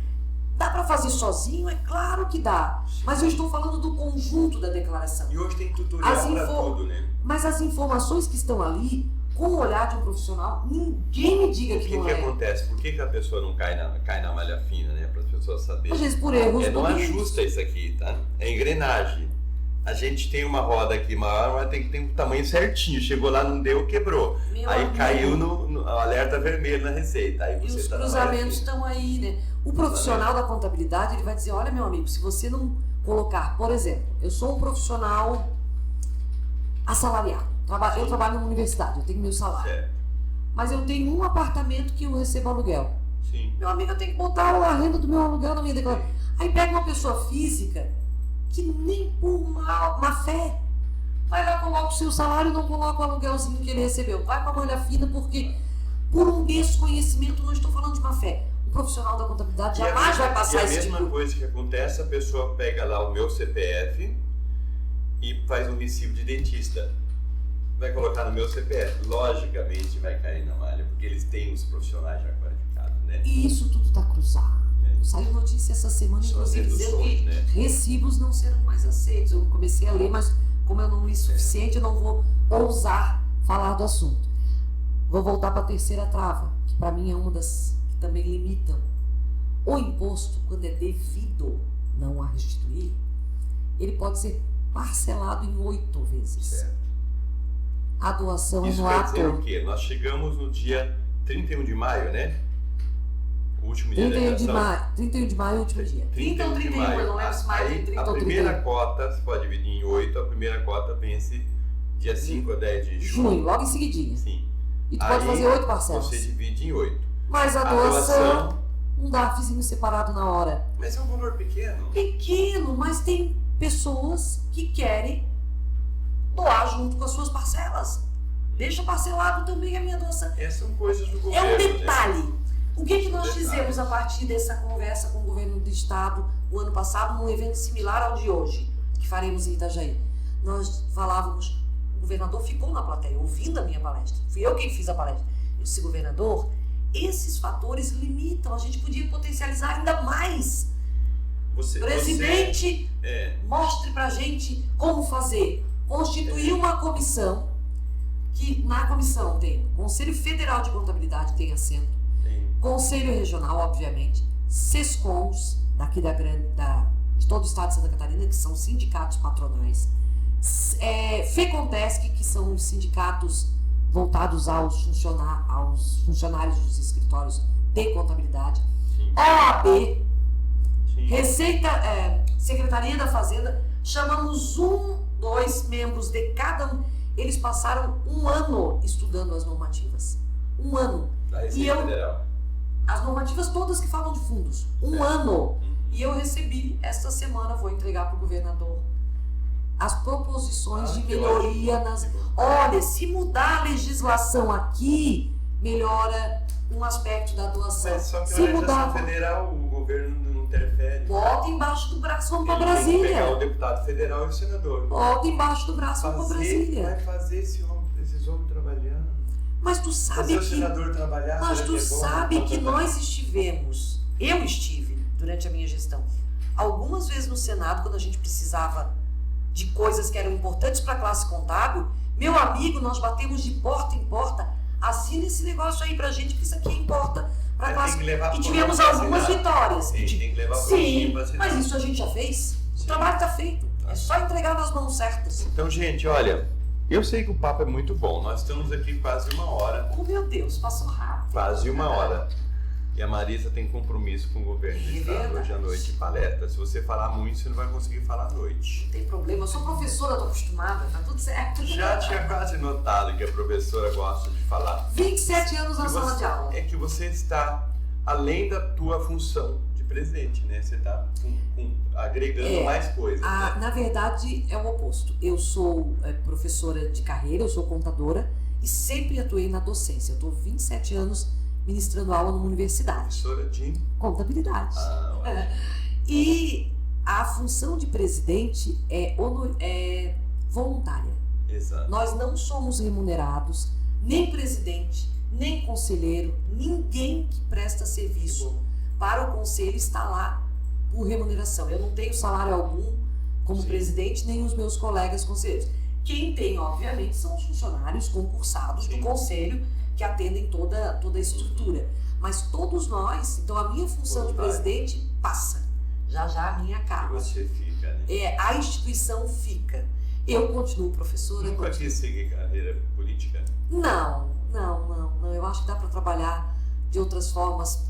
Dá para fazer sozinho? É claro que dá. Mas eu estou falando do conjunto da declaração. E hoje tem tutorial As para info- tudo, né? Mas as informações que estão ali, com o olhar de um profissional, ninguém me diga O que que não que é. acontece? Por que a pessoa não cai na malha fina, né? Para as pessoas saberem. Às vezes por erros Não bobinhos. ajusta isso aqui, tá? É engrenagem. A gente tem uma roda aqui maior, mas tem que ter um tamanho certinho. Chegou lá, não deu, quebrou. Meu Aí amigo. caiu no alerta vermelho na receita. Aí E você os tá na cruzamentos malha fina. estão aí, né? O profissional da contabilidade, ele vai dizer, olha, meu amigo, se você não colocar, por exemplo, eu sou um profissional assalariado. Eu trabalho numa universidade, eu tenho meu salário. Certo. Mas eu tenho um apartamento que eu recebo aluguel. Sim. Meu amigo, eu tenho que botar a renda do meu aluguel na minha declaração. Aí pega uma pessoa física que nem por má fé vai lá, coloca o seu salário e não coloca o aluguelzinho que ele recebeu. Vai pra malha fina porque, por um desconhecimento, não estou falando de má fé. O profissional da contabilidade jamais vai passar esse E a tipo mesma coisa que acontece, a pessoa pega lá o meu CPF e faz um recibo de dentista. Vai colocar no meu CPF. Logicamente vai cair na malha, porque eles têm os profissionais já qualificados. né? E isso tudo está cruzado. Saiu notícia essa semana, inclusive, dizendo que recibos não serão mais aceitos. Eu comecei a ler, mas como eu não li suficiente, eu não vou ousar falar do assunto. Vou voltar para a terceira trava, que para mim é uma das que também limitam. O imposto, quando é devido não a restituir, ele pode ser parcelado em 8 vezes. Certo. A doação Isso é no quer ato. dizer o quê? Nós chegamos no dia 31 de maio, né? O último dia 31 da de eleição. maio, 31 de maio é o último dia. 30 ou 31, eu não lembro se mais Aí, de 30 a ou 31. primeira cota, você pode dividir em 8, a primeira cota vence dia 5 a 10 de Junho, logo em seguidinha. Sim. E tu Aí, pode fazer 8 parcelas. Você divide em 8. Mas a doação, um DARFzinho separado na hora. Mas é um valor pequeno. Pequeno, mas tem pessoas que querem doar junto com as suas parcelas. Deixa parcelado também a minha doação. Essas são coisas do governo. É um detalhe. Né? O que nós fizemos a partir dessa conversa com o governo do estado o ano passado, num evento similar ao de hoje, que faremos em Itajaí? Nós falávamos, o governador ficou na plateia, ouvindo a minha palestra. Fui eu quem fiz a palestra. Eu disse, governador, esses fatores limitam, a gente podia potencializar ainda mais. Presidente, mostre pra gente como fazer. Constituir uma comissão, que na comissão tem Conselho Federal de Contabilidade, tem assento, Conselho Regional, obviamente, SESCONs, daqui de todo o estado de Santa Catarina, que são sindicatos patronais, FECONTESC, que são os sindicatos voltados aos funcionários dos escritórios de contabilidade, OAB, Receita, Secretaria da Fazenda, chamamos 2 membros de cada um. Eles passaram 1 ano estudando as normativas. 1 ano. Da Receita Federal. As normativas todas que falam de fundos. 1 ano. E eu recebi, esta semana, vou entregar para o governador, as proposições de melhoria nas... Olha, se mudar a legislação aqui, melhora um aspecto da doação. Mas só que se a legislação mudar, federal, o governo não interfere. bota embaixo do braço, vamos para Ele tem que Brasília. pegar o deputado federal e o senador. Bota embaixo do braço, vamos para Brasília. Vai fazer esses homens trabalhando. Mas tu sabe Fazer o que... senador trabalhar. Mas será tu que é bom? sabe que nós estivemos, eu estive durante a minha gestão, algumas vezes no Senado, quando a gente precisava de coisas que eram importantes para a classe contábil, meu amigo, nós batemos de porta em porta, assina esse negócio aí pra gente, que isso aqui importa para a classe. E tivemos algumas vitórias. Sim, tem que levar sim, mas isso a gente já fez, o trabalho está feito, é só entregar nas mãos certas. Então, gente, olha, eu sei que o papo é muito bom, nós estamos aqui quase 1 hora. Oh, meu Deus, passou rápido. Quase 1 hora. E a Marisa tem compromisso com o governo do estado hoje à noite, palestra. Se você falar muito, você não vai conseguir falar à noite. Não tem problema, eu sou professora, estou acostumada, tá tudo certo. Já tinha quase notado que a professora gosta de falar. 27 anos na sala de aula. É que você está além da tua função de presidente, né? Você está agregando mais coisas. Né? Na verdade, é o oposto. Eu sou professora de carreira, eu sou contadora e sempre atuei na docência. Eu estou 27 anos ministrando aula numa universidade. Professora de contabilidade. E a função de presidente é voluntária. Exato. Nós não somos remunerados, nem presidente, nem conselheiro, ninguém que presta serviço para o conselho está lá por remuneração. Eu não tenho salário algum como presidente, nem os meus colegas conselheiros. Quem tem, obviamente, são os funcionários concursados do conselho, que atendem toda a estrutura. Mas todos nós, então a minha função de presidente passa. Já a minha acaba. Você fica, né? A instituição fica. Eu continuo professora. Nunca quis seguir carreira política? Não. Eu acho que dá para trabalhar de outras formas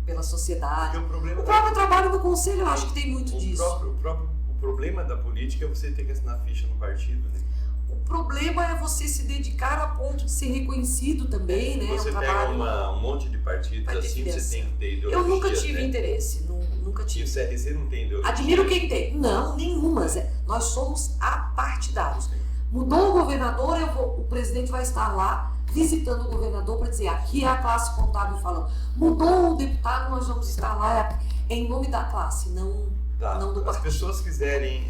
pela sociedade. O próprio trabalho no conselho, eu acho que tem muito disso. O problema da política é você ter que assinar ficha no partido, né? O problema é você se dedicar a ponto de ser reconhecido também, né? Você pega um monte de partidos assim, você tem que ter ideologia. Eu nunca tive interesse, nunca tive. E o CRC não tem ideologia? Admiro quem tem. Não, nenhuma. Nós somos apartidários. Mudou o governador, o presidente vai estar lá visitando o governador para dizer, aqui é a classe contábil falando. Mudou o deputado, nós vamos estar lá em nome da classe, não do partido. As pessoas quiserem,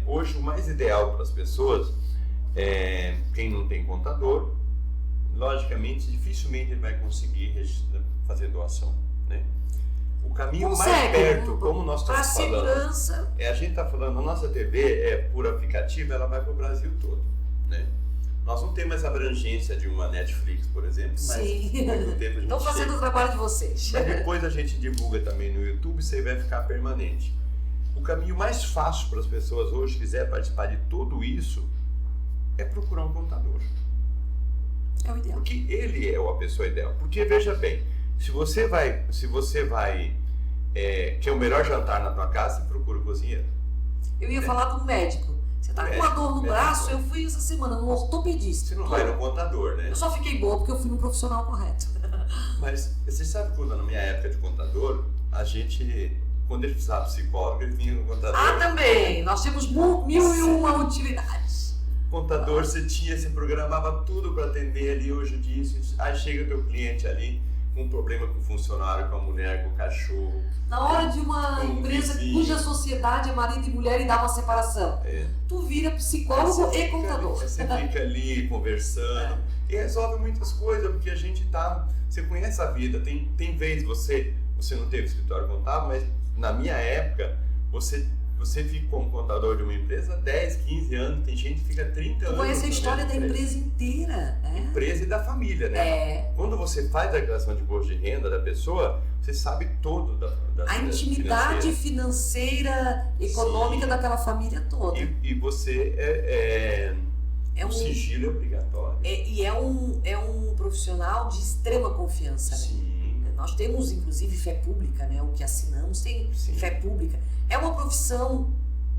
hoje o mais ideal para as pessoas, quem não tem contador, logicamente, dificilmente ele vai conseguir fazer doação. né? O caminho mais Consegue, perto, como nós para estamos falando, segurança. a gente está falando, a nossa TV é por aplicativo, ela vai para o Brasil todo, né? Nós não temos essa abrangência de uma Netflix, por exemplo, mas Sim. muito tempo a gente Estão fazendo o trabalho de vocês. Mas depois a gente divulga também no YouTube, você vai ficar permanente. O caminho mais fácil para as pessoas hoje que quiser participar de tudo isso é procurar um contador. É o ideal. Porque ele é a pessoa ideal. Porque veja bem, se você vai quer o melhor jantar na tua casa, você procura um cozinheiro. Eu ia falar do médico. Você tá com uma dor no braço, eu fui essa semana no ortopedista. Você não vai no contador, né? Eu só fiquei boa porque eu fui no profissional correto. Mas você sabe que na minha época de contador, a gente, quando ele precisava de psicólogo, ele vinha no contador. Ah, também! Nós temos 1001 utilidades. Contador, você programava tudo para atender ali hoje disso. Aí chega o teu cliente ali com um problema com o funcionário, com a mulher, com o cachorro. Na hora de uma empresa cuja sociedade é marido e mulher e dá uma separação, tu vira psicólogo e contador. Você fica ali conversando e resolve muitas coisas, porque a gente você conhece a vida. Tem vez você não teve escritório contábil, mas na minha época você fica como contador de uma empresa 10, 15 anos, tem gente que fica 30 anos. Conhece a história da empresa inteira. Empresa e da família, né? Quando você faz a declaração de imposto de renda da pessoa, você sabe todo da a intimidade financeira, econômica Sim. daquela família toda. E você o sigilo é obrigatório. E é um profissional de extrema confiança, né? Sim. Nós temos, inclusive, fé pública, né? O que assinamos tem fé pública. É uma profissão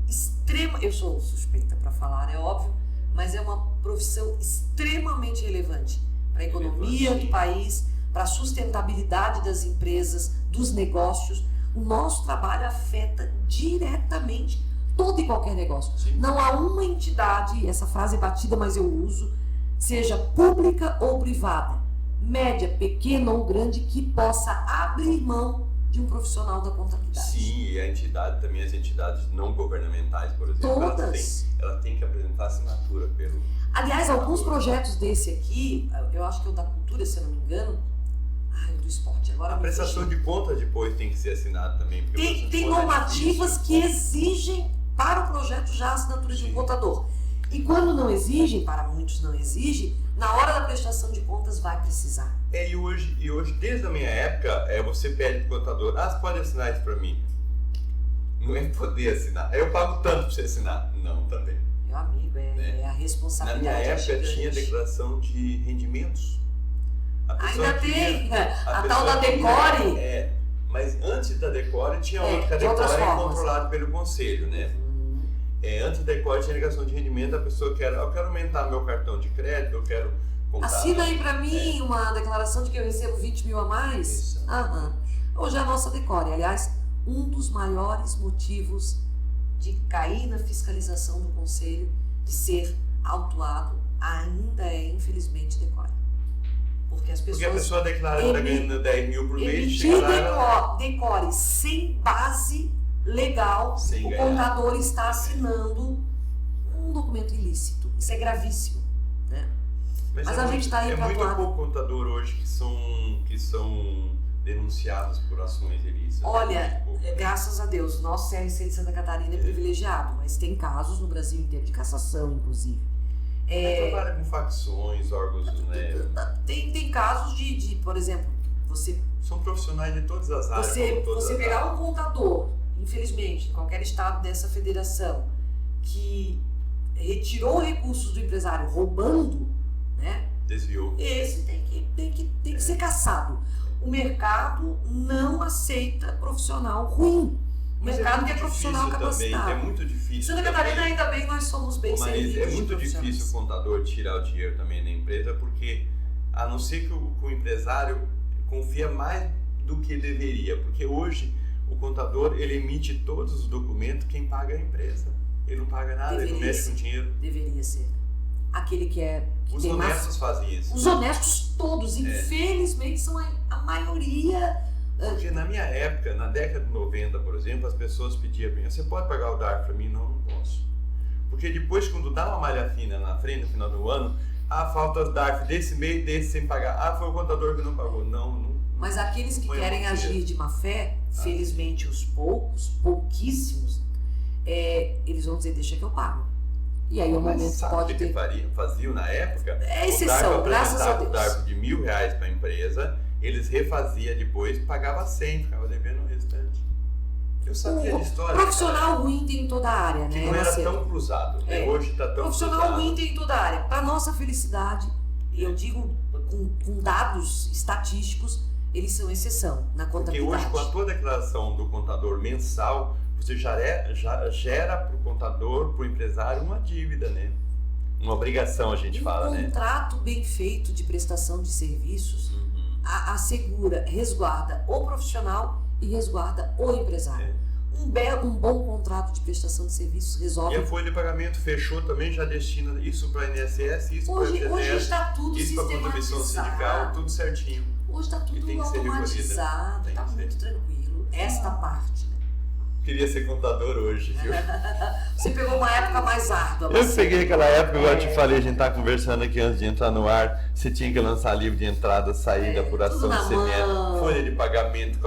extrema, eu sou suspeita para falar, é óbvio, mas é uma profissão extremamente relevante para a economia do país, para a sustentabilidade das empresas, dos negócios. O nosso trabalho afeta diretamente todo e qualquer negócio. Sim. Não há uma entidade, essa frase é batida, mas eu uso, seja pública ou privada, média, pequena ou grande, que possa abrir mão de um profissional da contabilidade. Sim, e a entidade também, as entidades não governamentais, por exemplo, todas. Ela tem que apresentar assinatura pelo... Aliás, alguns projetos desse aqui, eu acho que é o da cultura, se eu não me engano, o do esporte. Agora a prestação de contas depois tem que ser assinada também. Tem normativas que exigem para o projeto já a assinatura de um contador. E quando não exigem, para muitos não exigem, na hora da prestação de contas vai precisar. E hoje, desde a minha época, você pede para o contador, você pode assinar isso para mim? Não é poder assinar. Eu pago tanto para você assinar. Não, também. Meu amigo, é a responsabilidade. Na minha época gigante. tinha declaração de rendimentos. Ainda tem a tal da Decore. Mas antes da Decore tinha outra, que a Decore é controlada pelo conselho, né? Antes da Decore tinha declaração de rendimento, a pessoa eu quero aumentar meu cartão de crédito, eu quero comprar. Assina aí pra mim uma declaração de que eu recebo 20 mil a mais. Hoje é a nossa Decore. Aliás, um dos maiores motivos de cair na fiscalização do conselho, de ser autuado, ainda é, infelizmente, Decore. Porque as pessoas... Porque a pessoa declara que está ganhando 10 mil por mês, chega lá... Decore sem base legal, o contador está assinando um documento ilícito. Isso é gravíssimo, né? Mas a gente está aí para atuar. É muito pouco contador hoje que são denunciados por ações ilícitas. Olha, graças a Deus, o nosso CRC de Santa Catarina é privilegiado, mas tem casos no Brasil inteiro de cassação, inclusive. Trabalha com facções, órgãos, né? Tem casos de, por exemplo, você... São profissionais de todas as áreas. Você pegar um contador, infelizmente, em qualquer estado dessa federação, que retirou recursos do empresário roubando, né? Desviou. Esse tem que ser caçado. O mercado não aceita profissional ruim. O mercado quer profissional capacitado. É muito difícil. Santa Catarina, ainda bem, nós somos bem servidos. Mas é muito difícil o contador tirar o dinheiro também da empresa, porque a não ser que o empresário confia mais do que deveria, porque hoje o contador ele emite todos os documentos, quem paga é a empresa. Ele não paga nada, ele não mexe com dinheiro. Deveria ser. Aquele que é... Os honestos fazem isso. Os honestos todos, infelizmente, são a maioria... Porque na minha época, na década de 90, por exemplo, as pessoas pediam para mim, você pode pagar o DARF para mim? Não, não posso. Porque depois, quando dá uma malha fina na frente, no final do ano, falta DARF desse mês, desse sem pagar. Foi o contador que não pagou. Não Mas aqueles que querem agir de má fé, felizmente os pouquíssimos, eles vão dizer, deixa que eu pago. E aí o momento pode ter... faziam na época? É exceção, graças a Deus. O DARPA de R$1.000 para a empresa, eles refaziam depois, pagava 100, ficava devendo o restante. Eu sabia de história. Profissional ruim tem em toda a área, que né? não era tão cruzado, né? Hoje está tão profissional cruzado. ruim tem em toda a área. Para nossa felicidade, e eu digo com dados estatísticos, eles são exceção na contabilidade. Porque hoje, com a tua declaração do contador mensal, você já gera para o contador, para o empresário, uma dívida, né? Uma obrigação, a gente fala, né? Um contrato bem feito de prestação de serviços assegura, resguarda o profissional e resguarda o empresário. Um bom contrato de prestação de serviços resolve... E a folha de pagamento fechou também, já destina isso para a INSS, isso para a FGTS, hoje está tudo isso para a contribuição sindical, tudo certinho. Hoje está tudo automatizado, está muito tranquilo. Esta parte, né? Queria ser contador hoje, viu? Você pegou uma época mais árdua. Eu peguei aquela época, igual eu te falei, a gente tá conversando aqui antes de entrar no ar, você tinha que lançar livro de entrada, saída, apuração de CMS, folha de pagamento,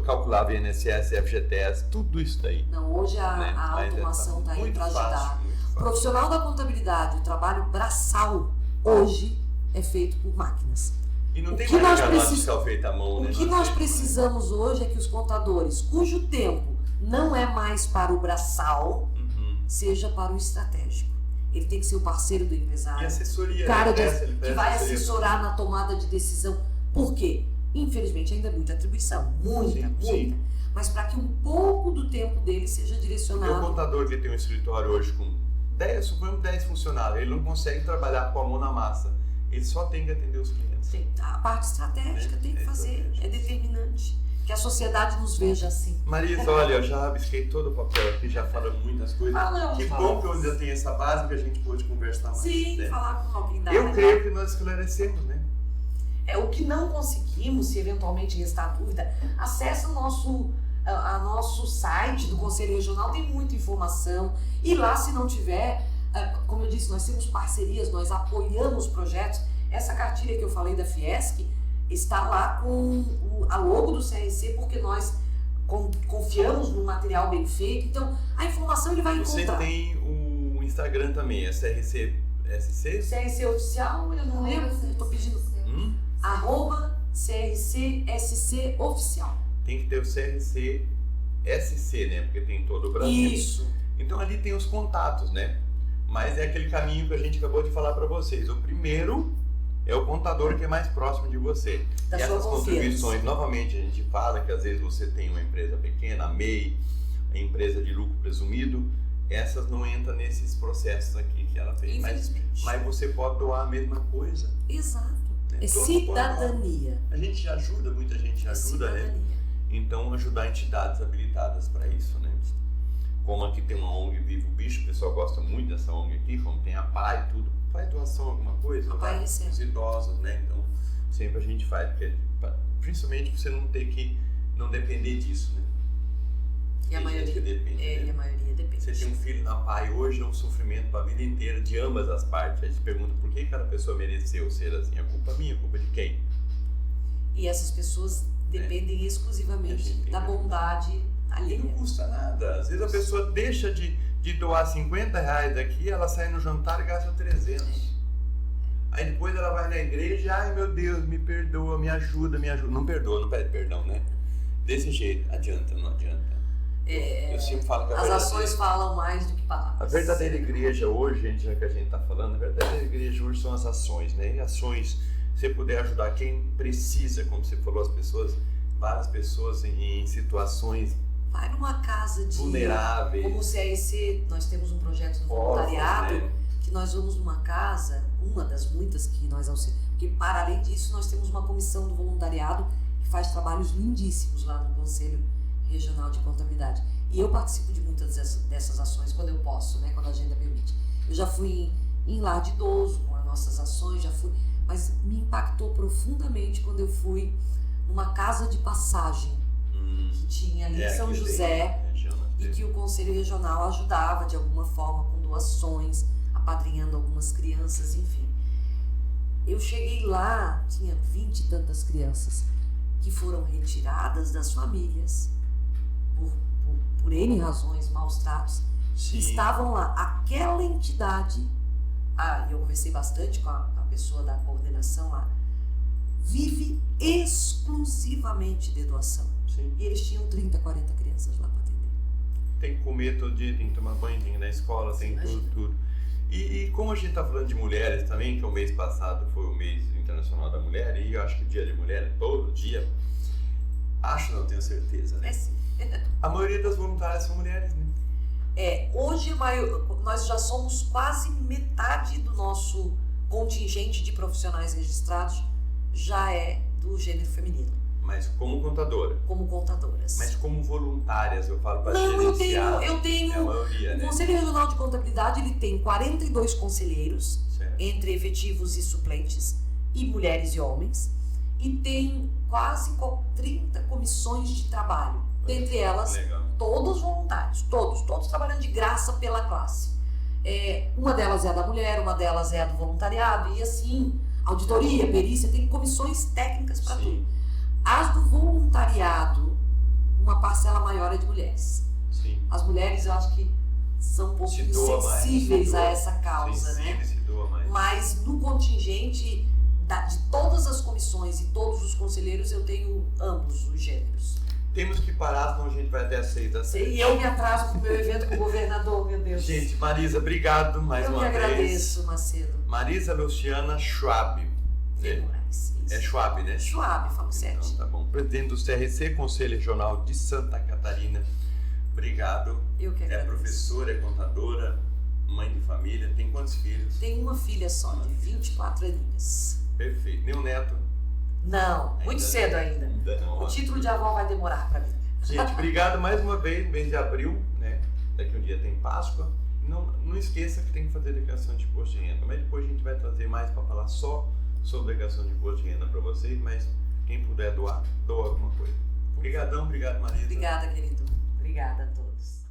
calculava INSS, FGTS, tudo isso daí. Não, hoje a automação está aí para ajudar. O profissional da contabilidade, o trabalho braçal, hoje é feito por máquinas. E não tem mais nada fiscal feita à mão, né? O que nós precisamos hoje é que os contadores, cujo tempo não é mais para o braçal, seja para o estratégico. Ele tem que ser o parceiro do empresário. E assessoria, cara que vai assessorar na tomada de decisão. Por quê? Infelizmente ainda é muita atribuição, muita. Mas para que um pouco do tempo dele seja direcionado. O contador que tem um escritório hoje com 10 funcionários, ele não consegue trabalhar com a mão na massa. Ele só tem que atender os clientes. A parte estratégica tem que fazer, é determinante. Que a sociedade nos veja assim. Marisa, olha, eu já rabisquei todo o papel aqui, já falamos muitas coisas. Que bom que eu ainda tenho essa base que a gente pôde conversar mais. Sim, né? Falar com alguém da Eu creio que nós esclarecemos, né? O que não conseguimos, se eventualmente restar dúvida, acessa o nosso site do Conselho Regional, tem muita informação. E lá, se não tiver, como eu disse, nós temos parcerias, nós apoiamos projetos. Essa cartilha que eu falei da Fiesc está lá com a logo do CRC, porque nós confiamos no material bem feito. Então, a informação ele vai encontrar. Você tem o Instagram também, é CRC SC? CRC Oficial, eu não lembro, estou pedindo. @CRC SC Oficial. Tem que ter o CRC SC, né? Porque tem todo o Brasil. Isso. Então, ali tem os contatos, né? Mas é aquele caminho que a gente acabou de falar para vocês. O primeiro é o contador que é mais próximo de você. Da e sua essas contribuições, novamente, a gente fala que às vezes você tem uma empresa pequena, a MEI, a empresa de lucro presumido, essas não entram nesses processos aqui que ela fez. Mas você pode doar a mesma coisa. Exato. Né? É cidadania. A gente ajuda, muita gente ajuda, né? Então, ajudar entidades habilitadas para isso, né? Como aqui tem uma ONG Viva o Bicho, o pessoal gosta muito dessa ONG aqui, como tem a PAI e tudo, faz doação, alguma coisa, vai os idosos, né? Então, sempre a gente faz, porque, principalmente pra você não ter que, não depender disso, né? E a maioria depende. Você tem um filho na PAI hoje, é um sofrimento para a vida inteira, de ambas as partes. Aí você pergunta por que cada pessoa mereceu ser assim, a culpa minha, a culpa de quem? E essas pessoas dependem exclusivamente da bondade alheia. E não custa nada. Às vezes a pessoa deixa de doar R$50 aqui, ela sai no jantar e gasta 300. Aí depois ela vai na igreja, ai meu Deus, me perdoa, me ajuda. Não perdoa, não pede perdão, né? Desse jeito, adianta, não adianta. Eu sempre falo que as ações falam mais do que palavras. A verdadeira igreja hoje, gente, já que a gente está falando, a verdadeira igreja hoje são as ações, né? E ações, se você puder ajudar quem precisa, como você falou, as pessoas, várias pessoas em situações vai numa casa de vulneráveis. Como o CRC, nós temos um projeto do voluntariado, né? Que nós vamos numa casa, uma das muitas que nós auxiliamos, porque para além disso nós temos uma comissão do voluntariado que faz trabalhos lindíssimos lá no Conselho Regional de Contabilidade. E eu participo de muitas dessas ações quando eu posso, né? Quando a agenda permite. Eu já fui em lar de idoso com as nossas ações, mas me impactou profundamente quando eu fui numa casa de passagem que tinha ali em São José e que o Conselho Regional ajudava de alguma forma com doações, apadrinhando algumas crianças, enfim. Eu cheguei lá, tinha 20 e tantas crianças que foram retiradas das famílias por N razões, maus tratos, Sim. estavam lá. Aquela entidade, eu conversei bastante com a pessoa da coordenação lá, vive exclusivamente de doação. Sim. E eles tinham 30, 40 crianças lá para atender. Tem que comer todo dia, tem que tomar banho, tem que ir na escola, tem tudo. E como a gente está falando de mulheres também, que o mês passado foi o mês internacional da mulher, e eu acho que o dia de mulher é todo dia, não tenho certeza, né? É sim. A maioria das voluntárias são mulheres, né? Hoje nós já somos quase metade do nosso contingente de profissionais registrados já é do gênero feminino. Mas como contadora? Como contadoras. Mas como voluntárias, eu falo para Não, gerenciar. eu tenho é a maioria, o né? Conselho Regional de Contabilidade, ele tem 42 conselheiros, Certo. entre efetivos e suplentes, e mulheres e homens, e tem quase 30 comissões de trabalho, dentre elas Legal. todos voluntários, todos trabalhando de graça pela classe. Uma delas é a da mulher, uma delas é a do voluntariado, e assim, auditoria, perícia, tem comissões técnicas para tudo. As do voluntariado, uma parcela maior é de mulheres. Sim. As mulheres, eu acho que são um pouco sensíveis a essa causa, né? Se doa mais. Mas no contingente de todas as comissões e todos os conselheiros, eu tenho ambos os gêneros. Temos que parar, senão a gente vai até às 6h. E eu me atraso pro meu evento com o governador, meu Deus. Gente, Marisa, obrigado mais uma vez. Eu que agradeço, Macedo. Marisa Luciana Schwab. É Schwab, né? Schwab, falo certo. Então, tá bom. Presidente do CRC, Conselho Regional de Santa Catarina. Obrigado. Eu que agradeço. É professora, é contadora, mãe de família. Tem quantos filhos? Tenho uma filha só, de 24 aninhos. Perfeito. Nenhum neto? Não, muito cedo ainda. Não. O título de avó vai demorar para mim. Gente, obrigado mais uma vez, mês de abril, né? Daqui um dia tem Páscoa. Não esqueça que tem que fazer declaração de imposto de renda, mas depois a gente vai trazer mais para falar só sobre declaração de imposto de renda para vocês, mas quem puder doar, doa alguma coisa. Obrigadão, obrigado, Marisa. Obrigada, querido. Obrigada a todos.